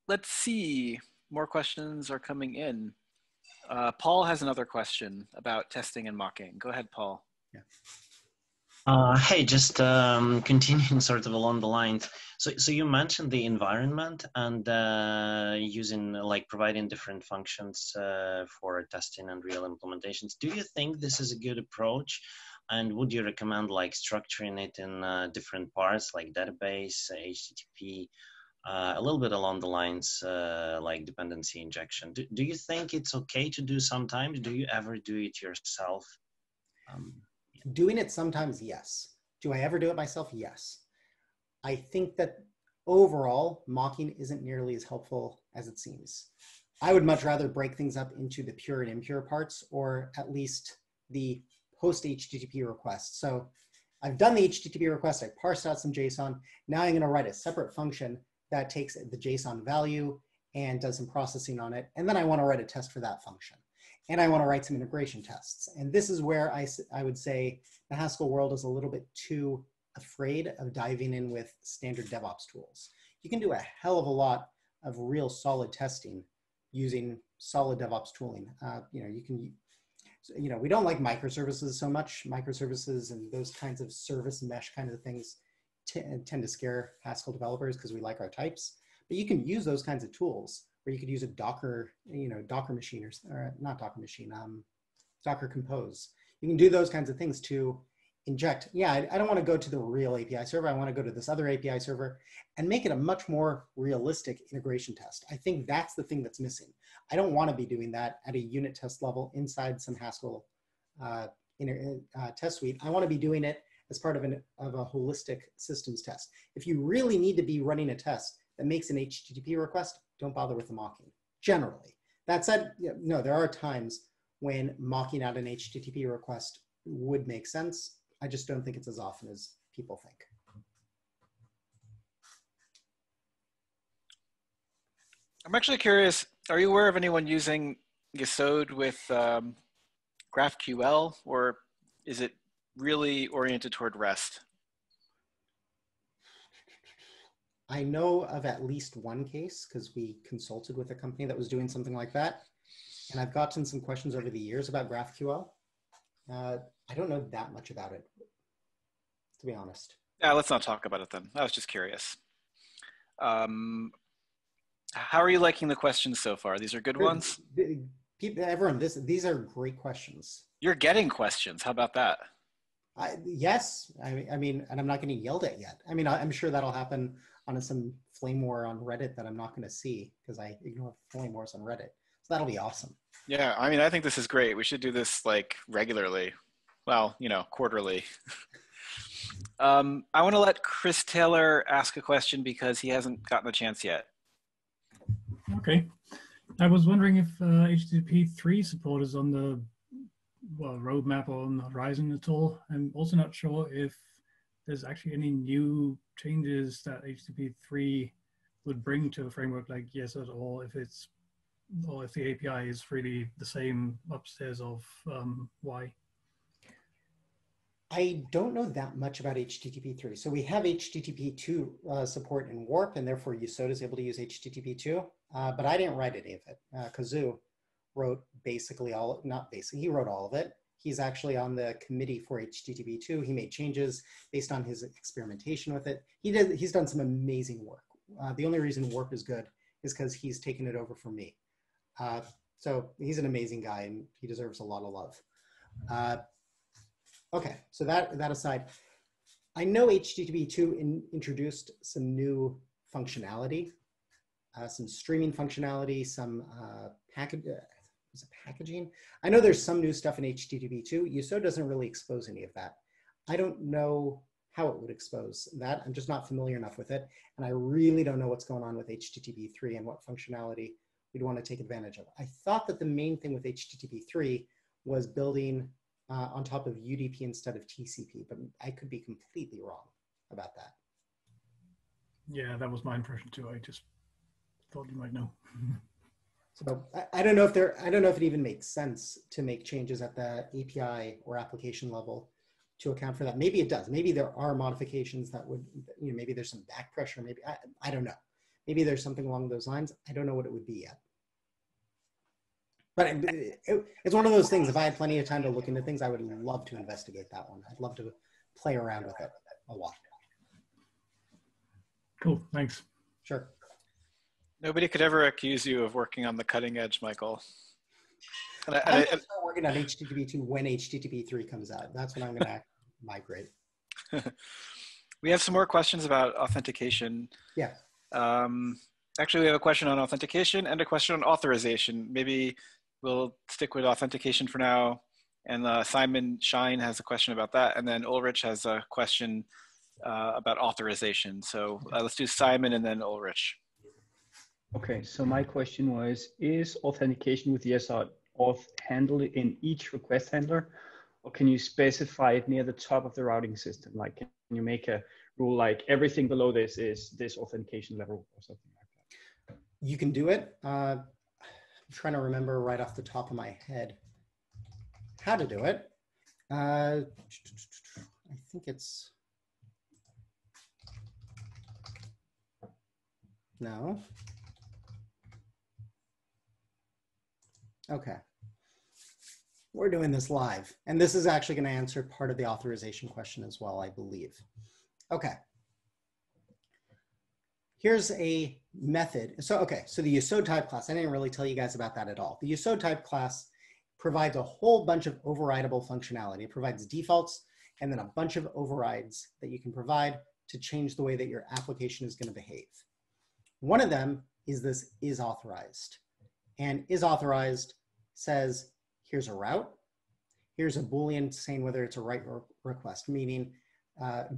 Let's see. More questions are coming in. Paul has another question about testing and mocking. Go ahead, Paul. Yeah. Hey, just continuing sort of along the lines. So you mentioned the environment and using like providing different functions for testing and real implementations. Do you think this is a good approach? And would you recommend like structuring it in different parts like database, HTTP, a little bit along the lines like dependency injection? Do you think it's okay to do sometimes? Do you ever do it yourself? Doing it sometimes, yes. Do I ever do it myself? Yes. I think that overall, mocking isn't nearly as helpful as it seems. I would much rather break things up into the pure and impure parts, or at least the post-HTTP request. So I've done the HTTP request, I parsed out some JSON. Now I'm going to write a separate function that takes the JSON value and does some processing on it. And then I want to write a test for that function. And I want to write some integration tests. And this is where I would say the Haskell world is a little bit too afraid of diving in with standard DevOps tools. You can do a hell of a lot of real solid testing using solid DevOps tooling. We don't like microservices so much. Microservices and those kinds of service mesh kind of things tend to scare Haskell developers because we like our types. But you can use those kinds of tools where you could use a Docker, Docker machine or not Docker machine, Docker Compose. You can do those kinds of things to inject. Yeah, I don't want to go to the real API server. I want to go to this other API server and make it a much more realistic integration test. I think that's the thing that's missing. I don't want to be doing that at a unit test level inside some Haskell test suite. I want to be doing it as part of a holistic systems test. If you really need to be running a test that makes an HTTP request, don't bother with the mocking, generally. That said, no, there are times when mocking out an HTTP request would make sense. I just don't think it's as often as people think. I'm actually curious, are you aware of anyone using Yesod with GraphQL, or is it really oriented toward REST? I know of at least one case because we consulted with a company that was doing something like that. And I've gotten some questions over the years about GraphQL. I don't know that much about it, to be honest. Yeah, let's not talk about it then. I was just curious. How are you liking the questions so far? These are good ones? Everyone, these are great questions. You're getting questions. How about that? Yes. I mean, and I'm not getting yelled at yet. I mean, I'm sure that'll happen on some flame war on Reddit that I'm not going to see because I ignore flame wars on Reddit. So that'll be awesome. Yeah, I mean, I think this is great. We should do this like regularly. Well, quarterly. I want to let Chris Taylor ask a question because he hasn't gotten a chance yet. Okay. I was wondering if HTTP 3 support is on the roadmap or on the horizon at all. I'm also not sure if there's actually any new changes that HTTP 3 would bring to a framework like Yesod, or if the API is really the same upstairs of Y. I don't know that much about HTTP3. So we have HTTP2 support in Warp, and therefore Yesod is able to use HTTP2, but I didn't write any of it. Kazoo wrote basically all, not basically, he wrote all of it. He's actually on the committee for HTTP2. He made changes based on his experimentation with it. He's done some amazing work. The only reason Warp is good is because he's taken it over from me. So he's an amazing guy, and he deserves a lot of love. Okay, so that aside, I know HTTP2 introduced some new functionality, some streaming functionality, some packaging. I know there's some new stuff in HTTP2. Yesod doesn't really expose any of that. I don't know how it would expose that. I'm just not familiar enough with it. And I really don't know what's going on with HTTP3 and what functionality we'd want to take advantage of. I thought that the main thing with HTTP3 was building on top of UDP instead of TCP, but I could be completely wrong about that. Yeah, that was my impression too. I just thought you might know. So I don't know if it even makes sense to make changes at the API or application level to account for that. Maybe it does. Maybe there are modifications that would, maybe there's some back pressure. Maybe I don't know. Maybe there's something along those lines. I don't know what it would be yet. But it's one of those things, if I had plenty of time to look into things, I would love to investigate that one. I'd love to play around with it a lot. Cool, thanks. Sure. Nobody could ever accuse you of working on the cutting edge, Michael. I'm going to start working on HTTP2 when HTTP3 comes out. That's when I'm going to migrate. We have some more questions about authentication. Yeah. Actually, we have a question on authentication and a question on authorization. Maybe we'll stick with authentication for now. And Simon Shine has a question about that. And then Ulrich has a question about authorization. So let's do Simon and then Ulrich. Okay, so my question was, is authentication with Yesod auth handled in each request handler, or can you specify it near the top of the routing system? Like, can you make a rule like everything below this is this authentication level or something like that? You can do it. I'm trying to remember right off the top of my head how to do it. I think it's, no. Okay. We're doing this live. And this is actually going to answer part of the authorization question as well, I believe. Okay. Here's a method. So the Yesod type class, I didn't really tell you guys about that at all. The Yesod type class provides a whole bunch of overrideable functionality. It provides defaults and then a bunch of overrides that you can provide to change the way that your application is going to behave. One of them is this is authorized. And is authorized says, here's a route. Here's a Boolean saying whether it's a write or request, meaning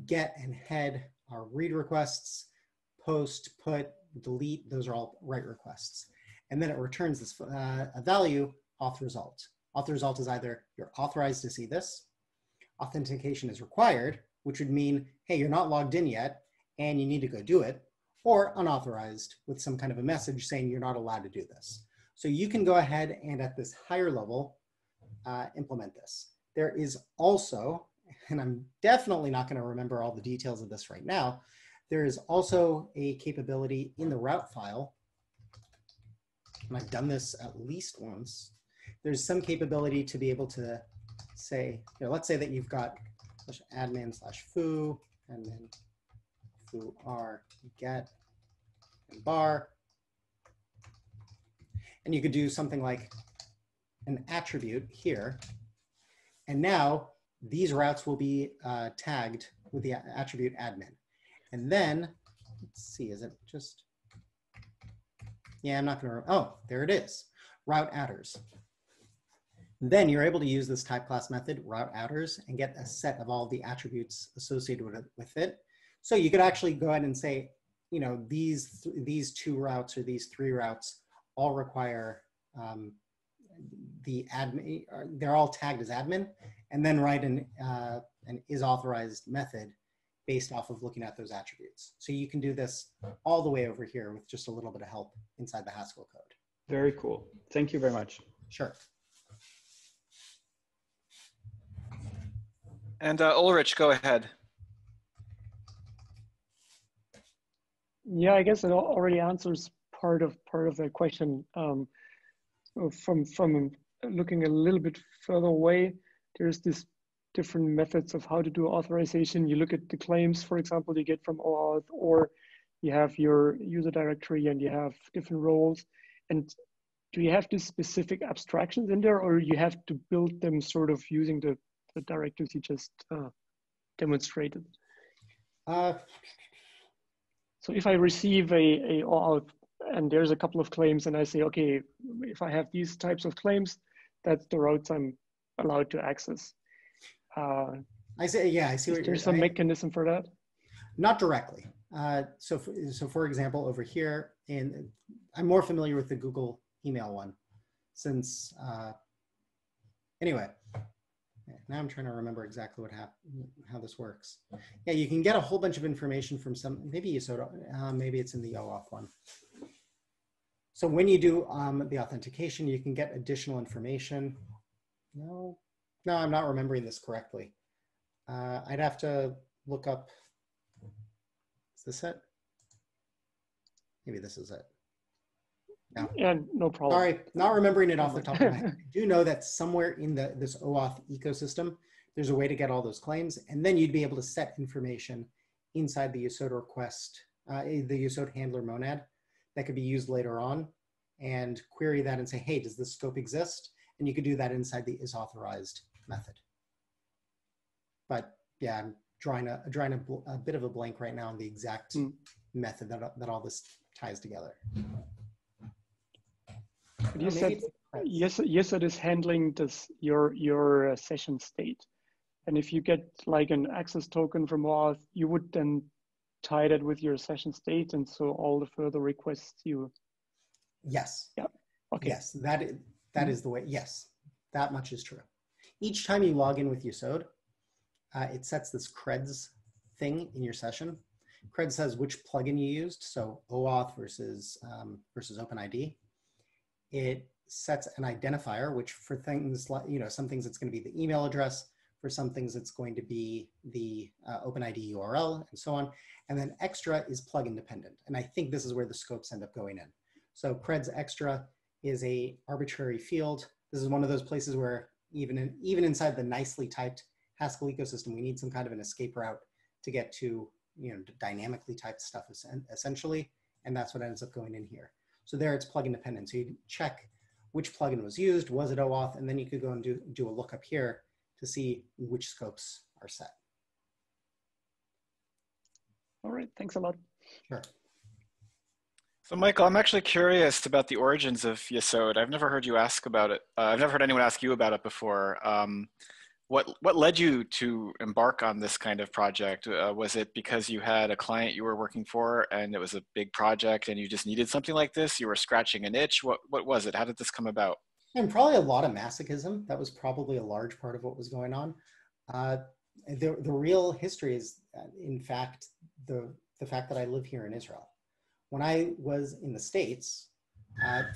get and head are read requests, post, put, delete, those are all write requests. And then it returns this a value, auth result. Auth result is either you're authorized to see this, authentication is required, which would mean, hey, you're not logged in yet and you need to go do it, or unauthorized with some kind of a message saying you're not allowed to do this. So you can go ahead and at this higher level, implement this. There is also, and I'm definitely not going to remember all the details of this right now, there is also a capability in the route file, and I've done this at least once. There's some capability to be able to say, let's say that you've got /admin/foo, and then foo r get and bar. And you could do something like an attribute here. And now these routes will be tagged with the attribute admin. And then, let's see, is it just, yeah, I'm not gonna, oh, there it is, route adders. Then you're able to use this type class method, route adders, and get a set of all the attributes associated with it. So you could actually go ahead and say, these two routes or these three routes all require the admin, they're all tagged as admin, and then write an is authorized method based off of looking at those attributes. So you can do this all the way over here with just a little bit of help inside the Haskell code. Very cool. Thank you very much. Sure. And Ulrich, go ahead. Yeah, I guess it already answers part of that question. From looking a little bit further away, there's this different methods of how to do authorization. You look at the claims, for example, you get from OAuth, or you have your user directory and you have different roles. And do you have these specific abstractions in there, or you have to build them sort of using the directives you just demonstrated? So if I receive a OAuth and there's a couple of claims and I say, okay, if I have these types of claims, that's the routes I'm allowed to access. I say, yeah, I see. Is there some mechanism for that? Not directly. So for example, over here, I'm more familiar with the Google email one since, anyway, now I'm trying to remember exactly how this works. Yeah, you can get a whole bunch of information from maybe Yesod, maybe it's in the OAuth one. So when you do the authentication, you can get additional information. No, I'm not remembering this correctly. I'd have to look up, is this it? Maybe this is it. No. Yeah, no problem. Sorry, not remembering it off the top of my head. I do know that somewhere in this OAuth ecosystem, there's a way to get all those claims, and then you'd be able to set information inside the Yesod request, the Yesod handler monad that could be used later on, and query that and say, hey, does this scope exist? And you could do that inside the isAuthorized method. But yeah, I'm drawing a bit of a blank right now on the exact method that all this ties together. But you said Yesod is handling this your session state, and if you get like an access token from OAuth, you would then tie that with your session state, and so all the further requests you. Yes. Yeah. Okay. Yes, that is the way. Yes, that much is true. Each time you log in with Yesod, it sets this creds thing in your session. Cred says which plugin you used, so OAuth versus OpenID. It sets an identifier, which for things like, some things it's going to be the email address, for some things it's going to be the OpenID URL, and so on. And then extra is plugin dependent. And I think this is where the scopes end up going in. So Cred's extra is a arbitrary field. This is one of those places where even inside the nicely typed Haskell ecosystem, we need some kind of an escape route to get to dynamically typed stuff essentially. And that's what ends up going in here. So there it's plugin dependent. So you check which plugin was used, was it OAuth, and then you could go and do a lookup here to see which scopes are set. All right, thanks a lot. Sure. So Michael, I'm actually curious about the origins of Yesod. I've never heard you ask about it. I've never heard anyone ask you about it before. What led you to embark on this kind of project? Was it because you had a client you were working for and it was a big project and you just needed something like this? You were scratching an itch? What was it? How did this come about? And probably a lot of masochism. That was probably a large part of what was going on. The real history is, in fact, the fact that I live here in Israel. When I was in the States,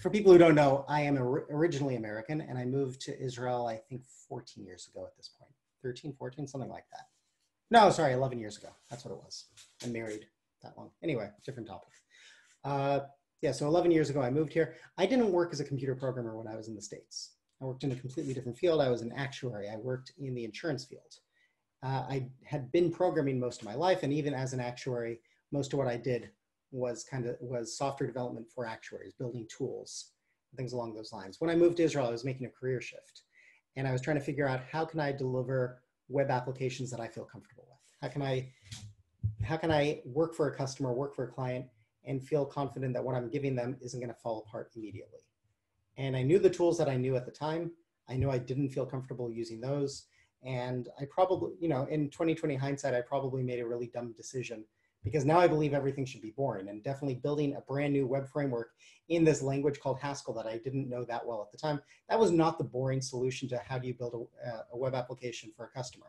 for people who don't know, I am originally American, and I moved to Israel, I think 14 years ago at this point. 13, 14, something like that. No, sorry, 11 years ago. That's what it was. I married that long. Anyway, different topic. Yeah, so 11 years ago, I moved here. I didn't work as a computer programmer when I was in the States. I worked in a completely different field. I was an actuary. I worked in the insurance field. I had been programming most of my life, and even as an actuary, most of what I did was software development for actuaries, building tools, things along those lines. When I moved to Israel, I was making a career shift, and I was trying to figure out how can I deliver web applications that I feel comfortable with? How can I work for a customer, work for a client, and feel confident that what I'm giving them isn't going to fall apart immediately? And I knew the tools that I knew at the time. I knew I didn't feel comfortable using those. And I probably, in 2020 hindsight, I probably made a really dumb decision, because now I believe everything should be boring, and definitely building a brand new web framework in this language called Haskell that I didn't know that well at the time, that was not the boring solution to how do you build a web application for a customer.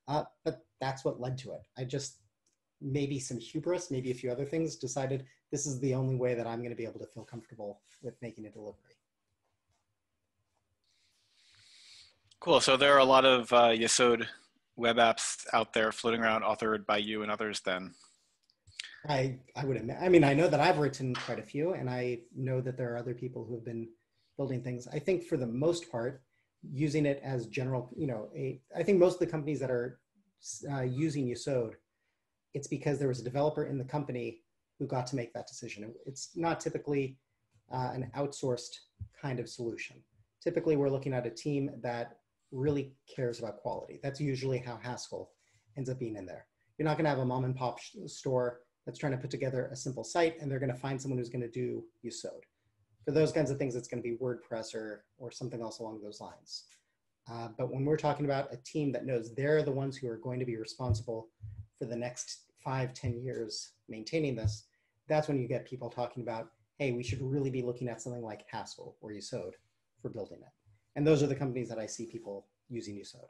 But that's what led to it. I just, maybe some hubris, maybe a few other things, decided this is the only way that I'm going to be able to feel comfortable with making a delivery. Cool. So there are a lot of Yesod web apps out there floating around authored by you and others then? I would admit, I mean, I know that I've written quite a few, and I know that there are other people who have been building things. I think for the most part, using it as general, I think most of the companies that are using Yesod, it's because there was a developer in the company who got to make that decision. It's not typically an outsourced kind of solution. Typically, we're looking at a team that really cares about quality. That's usually how Haskell ends up being in there. You're not going to have a mom and pop store that's trying to put together a simple site, and they're going to find someone who's going to do Yesod. For those kinds of things, it's going to be WordPress or something else along those lines. But when we're talking about a team that knows they're the ones who are going to be responsible for the next 5-10 years maintaining this, that's when you get people talking about, hey, we should really be looking at something like Haskell or Yesod for building it. And those are the companies that I see people using Yesod.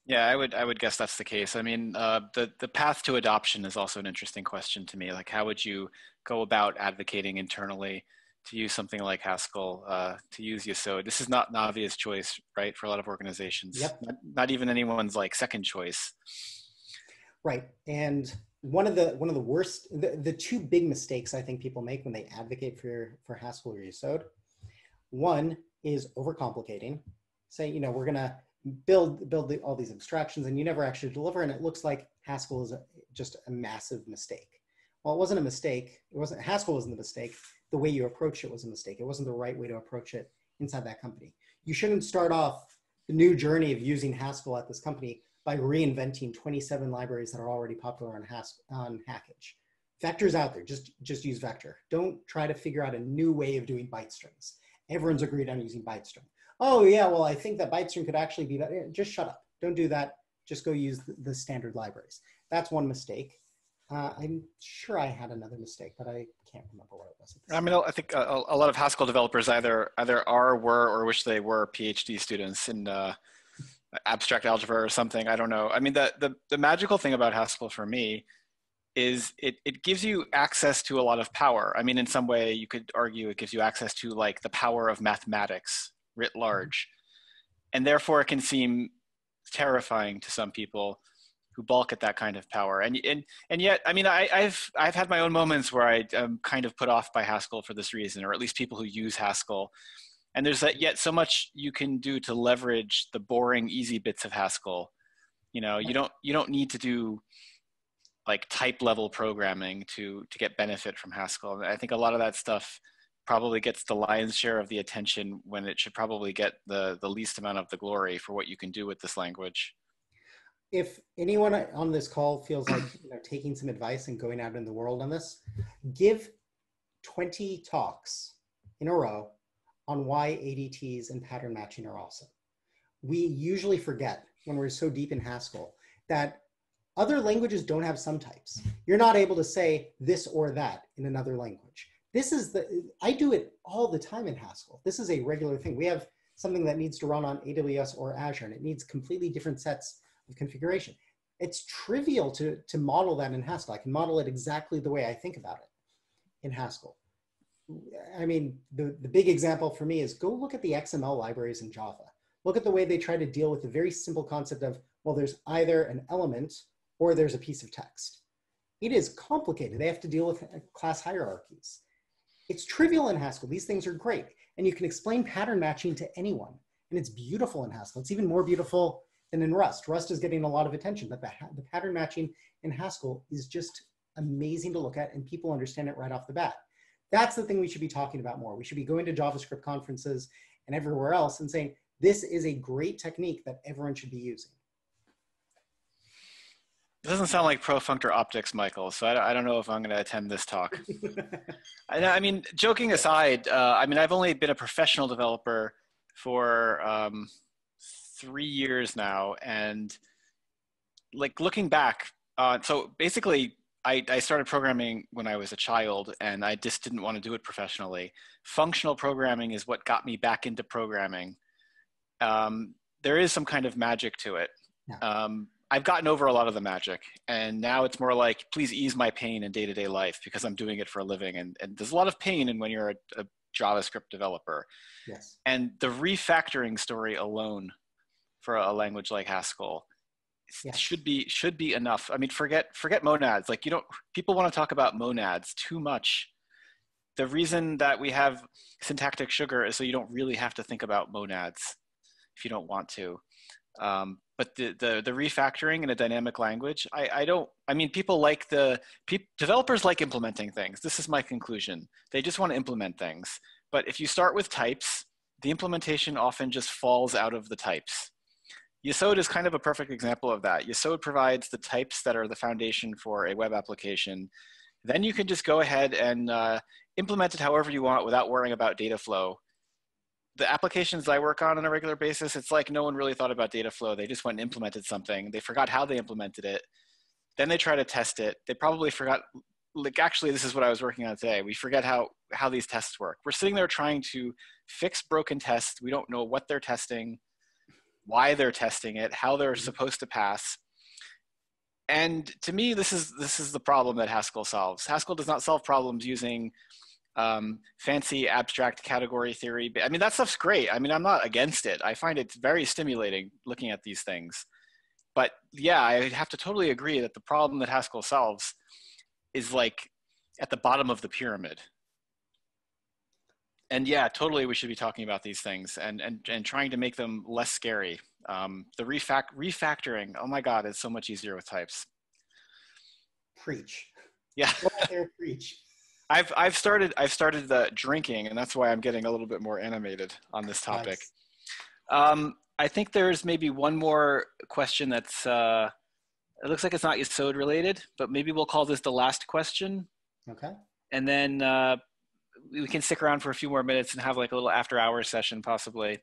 Yeah, I would guess that's the case. I mean, the path to adoption is also an interesting question to me. Like, how would you go about advocating internally to use something like Haskell, to use Yesod? This is not an obvious choice, right, for a lot of organizations. Yep. Not even anyone's like second choice. Right, and one of the worst, the two big mistakes I think people make when they advocate for Haskell or Yesod, one is overcomplicating. Say, we're gonna build all these abstractions, and you never actually deliver, and it looks like Haskell is just a massive mistake. Well, it wasn't a mistake. Haskell wasn't the mistake. The way you approached it was a mistake. It wasn't the right way to approach it inside that company. You shouldn't start off the new journey of using Haskell at this company by reinventing 27 libraries that are already popular on Hackage. Vector's out there. Just use Vector. Don't try to figure out a new way of doing byte strings. Everyone's agreed on using byte string. Oh yeah, well, I think that byte string could actually be better. Just shut up. Don't do that. Just go use the standard libraries. That's one mistake. I'm sure I had another mistake, but I can't remember what it was. I mean, I think a lot of Haskell developers either are, were, or wish they were PhD students in abstract algebra or something. I don't know. I mean, the magical thing about Haskell for me is it gives you access to a lot of power. I mean, in some way, you could argue it gives you access to like the power of mathematics writ large. And therefore, it can seem terrifying to some people who balk at that kind of power. And yet, I mean, I've had my own moments where I'm kind of put off by Haskell for this reason, or at least people who use Haskell. And there's yet so much you can do to leverage the boring, easy bits of Haskell. You don't need to do like type level programming to get benefit from Haskell. And I think a lot of that stuff probably gets the lion's share of the attention when it should probably get the least amount of the glory for what you can do with this language. If anyone on this call feels like taking some advice and going out in the world on this, give 20 talks in a row on why ADTs and pattern matching are awesome. We usually forget when we're so deep in Haskell that other languages don't have subtypes. You're not able to say this or that in another language. I do it all the time in Haskell. This is a regular thing. We have something that needs to run on AWS or Azure, and it needs completely different sets of configuration. It's trivial to model that in Haskell. I can model it exactly the way I think about it in Haskell. I mean, the big example for me is go look at the XML libraries in Java. Look at the way they try to deal with the very simple concept of, well, there's either an element or there's a piece of text. It is complicated. They have to deal with class hierarchies. It's trivial in Haskell. These things are great. And you can explain pattern matching to anyone. And it's beautiful in Haskell. It's even more beautiful than in Rust. Rust is getting a lot of attention, but the pattern matching in Haskell is just amazing to look at, and people understand it right off the bat. That's the thing we should be talking about more. We should be going to JavaScript conferences and everywhere else and saying, this is a great technique that everyone should be using. It doesn't sound like pro-functor optics, Michael, so I don't know if I'm going to attend this talk. I mean, joking aside, I mean, I've only been a professional developer for 3 years now, and like looking back, so basically I started programming when I was a child, and I just didn't want to do it professionally. Functional programming is what got me back into programming. There is some kind of magic to it. Yeah. I've gotten over a lot of the magic, and now it's more like, please ease my pain in day-to-day life because I'm doing it for a living. And there's a lot of pain in when you're a JavaScript developer. Yes. And the refactoring story alone for a language like Haskell should be enough. I mean, forget monads. Like, people want to talk about monads too much. The reason that we have syntactic sugar is so you don't really have to think about monads if you don't want to. But the refactoring in a dynamic language, I mean, developers like implementing things. This is my conclusion. They just want to implement things. But if you start with types, the implementation often just falls out of the types. Yesod is kind of a perfect example of that. Yesod provides the types that are the foundation for a web application. Then you can just go ahead and implement it however you want without worrying about data flow. The applications I work on a regular basis, it's like no one really thought about data flow. They just went and implemented something. They forgot how they implemented it. Then they try to test it. They probably forgot, like, actually, this is what I was working on today. We forget how these tests work. We're sitting there trying to fix broken tests. We don't know what they're testing, why they're testing it, how they're supposed to pass. And to me, this is the problem that Haskell solves. Haskell does not solve problems using fancy abstract category theory. I mean, that stuff's great. I mean, I'm not against it. I find it very stimulating looking at these things. But yeah, I have to totally agree that the problem that Haskell solves is like at the bottom of the pyramid. And yeah, totally we should be talking about these things and trying to make them less scary. The refactoring, oh my God, it's so much easier with types. Preach. Yeah. Preach. I've started the drinking, and that's why I'm getting a little bit more animated on this topic. Nice. I think there's maybe one more question that's, it looks like it's not Yesod related, but maybe we'll call this the last question. Okay. And then we can stick around for a few more minutes and have like a little after hours session possibly,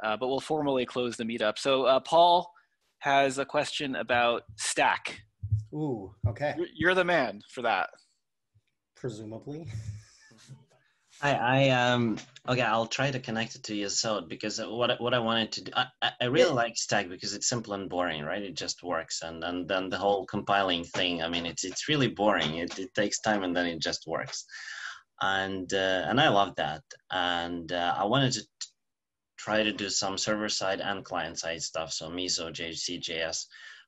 but we'll formally close the meetup. So Paul has a question about Stack. Ooh, okay. You're the man for that. Presumably. Okay, I'll try to connect it to Yesod because what I wanted to do, I really like Stack because it's simple and boring, right? It just works, and then the whole compiling thing. I mean, it's really boring. It takes time, and then it just works, and I love that. And I wanted to try to do some server side and client side stuff, so Miso, JHC.js,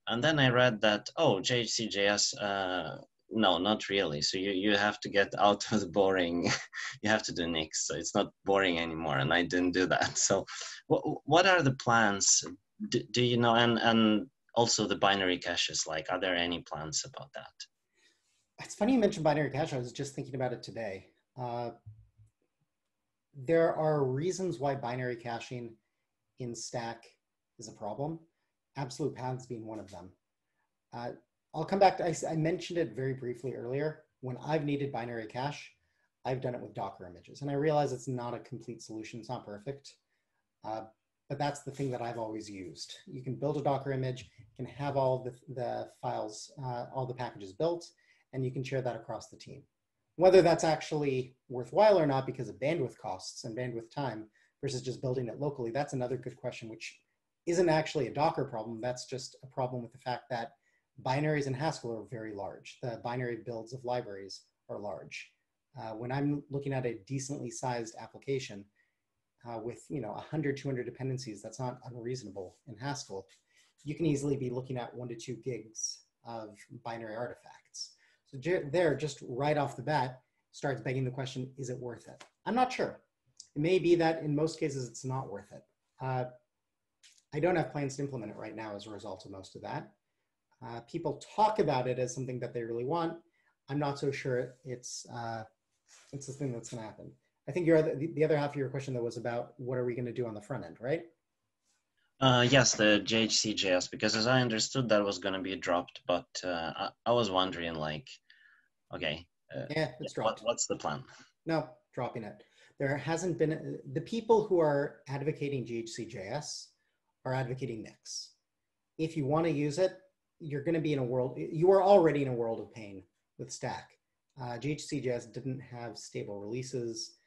and then I read that JHC.js. No, not really. So you have to get out of the boring. You have to do Nix. So it's not boring anymore. And I didn't do that. So what are the plans? Do you know? And also the binary caches, like, are there any plans about that? It's funny you mentioned binary cache. I was just thinking about it today. There are reasons why binary caching in Stack is a problem. Absolute paths being one of them. I'll come back to, I mentioned it very briefly earlier. When I've needed binary cache, I've done it with Docker images. And I realize it's not a complete solution, it's not perfect. But that's the thing that I've always used. You can build a Docker image, you can have all the files, all the packages built, and you can share that across the team. Whether that's actually worthwhile or not because of bandwidth costs and bandwidth time versus just building it locally, that's another good question, which isn't actually a Docker problem. That's just a problem with the fact that binaries in Haskell are very large. The binary builds of libraries are large. When I'm looking at a decently sized application with 100, 200 dependencies, that's not unreasonable in Haskell. You can easily be looking at 1 to 2 gigs of binary artifacts. So there, just right off the bat, starts begging the question, is it worth it? I'm not sure. It may be that in most cases it's not worth it. I don't have plans to implement it right now as a result of most of that. People talk about it as something that they really want. I'm not so sure it's the thing that's going to happen. I think the other half of your question though was about what are we going to do on the front end, right? Yes, the JHC.js, because as I understood that was going to be dropped, but I was wondering, like, okay, yeah, it's dropped. What's the plan? No, dropping it. There hasn't been, the people who are advocating JHC.js are advocating Nix. If you want to use it, you're going to be in a world, you are already in a world of pain with Stack. JHC.js didn't have stable releases.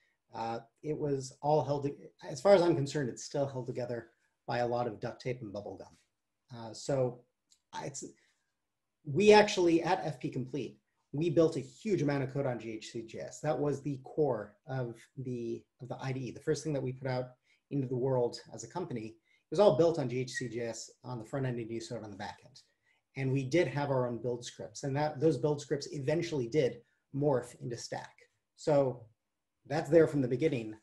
It was all held, as far as I'm concerned, it's still held together by a lot of duct tape and bubble gum. So we actually, at FP Complete, we built a huge amount of code on JHC.js. That was the core of the IDE. The first thing that we put out into the world as a company, it was all built on GHC.js on the front end and Yesod on the back end. And we did have our own build scripts, and those build scripts eventually did morph into Stack. So that's there from the beginning.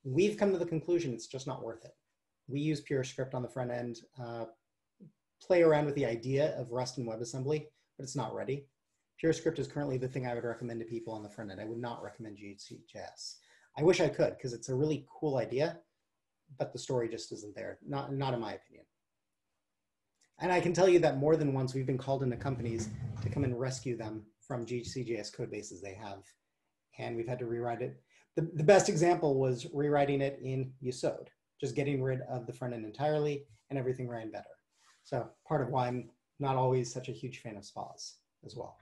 We've come to the conclusion it's just not worth it. We use pure script on the front end, play around with the idea of Rust and WebAssembly, but it's not ready. Pure script is currently the thing I would recommend to people on the front end. I would not recommend GHC.js. I wish I could, because it's a really cool idea, but the story just isn't there, not in my opinion. And I can tell you that more than once we've been called into companies to come and rescue them from GHC.js code bases they have, and we've had to rewrite it. The best example was rewriting it in Yesod, just getting rid of the front end entirely, and everything ran better. So part of why I'm not always such a huge fan of spas as well.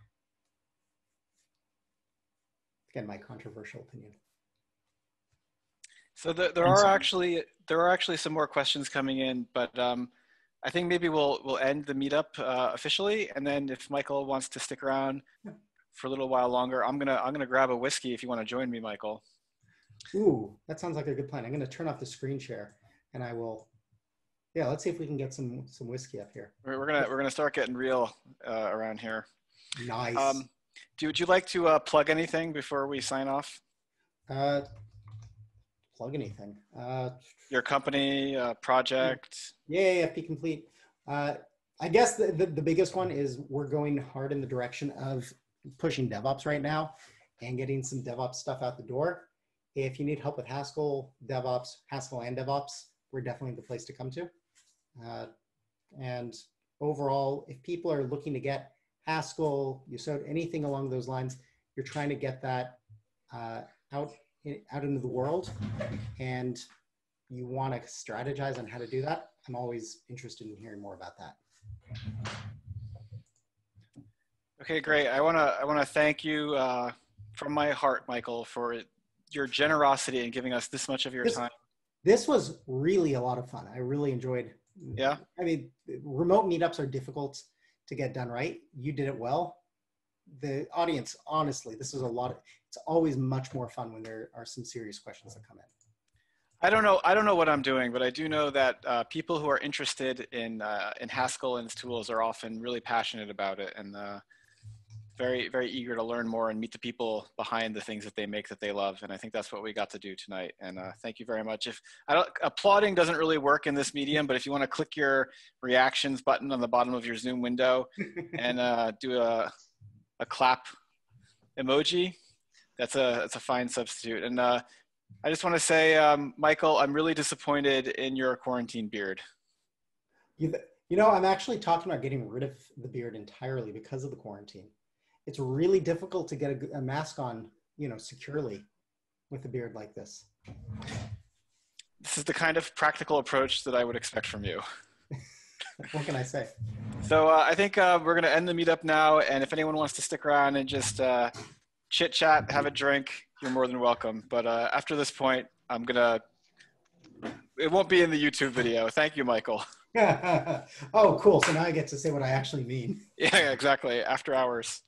Again, my controversial opinion. So there are actually some more questions coming in, but I think maybe we'll end the meetup officially, and then if Michael wants to stick around for a little while longer, I'm gonna grab a whiskey if you want to join me, Michael. Ooh, that sounds like a good plan. I'm gonna turn off the screen share, and I will. Yeah, let's see if we can get some whiskey up here. We're gonna start getting real around here. Nice. Would you like to plug anything before we sign off? Plug anything. Your company, project. Yeah, FP Complete. I guess the biggest one is we're going hard in the direction of pushing DevOps right now and getting some DevOps stuff out the door. If you need help with Haskell, DevOps, Haskell and DevOps, we're definitely the place to come to. And overall, if people are looking to get Haskell, Yesod, anything along those lines, you're trying to get that out into the world, and you want to strategize on how to do that, I'm always interested in hearing more about that. Okay, great. I wanna thank you from my heart, Michael, for your generosity in giving us this much of your time. This was really a lot of fun. I really enjoyed. Yeah. I mean, remote meetups are difficult to get done right. You did it well. The audience, honestly, this is it's always much more fun when there are some serious questions that come in. I don't know what I'm doing, but I do know that people who are interested in Haskell and its tools are often really passionate about it, and very, very eager to learn more and meet the people behind the things that they make that they love. And I think that's what we got to do tonight. And thank you very much. Applauding doesn't really work in this medium, but if you want to click your reactions button on the bottom of your Zoom window and do a clap emoji, that's a fine substitute. And I just want to say, Michael, I'm really disappointed in your quarantine beard. You know, I'm actually talking about getting rid of the beard entirely because of the quarantine. It's really difficult to get a mask on, securely with a beard like this. This is the kind of practical approach that I would expect from you. What can I say? So I think we're going to end the meetup now. And if anyone wants to stick around and just chit chat, have a drink, you're more than welcome. But after this point, it won't be in the YouTube video. Thank you, Michael. Oh, cool. So now I get to say what I actually mean. Yeah, exactly. After hours.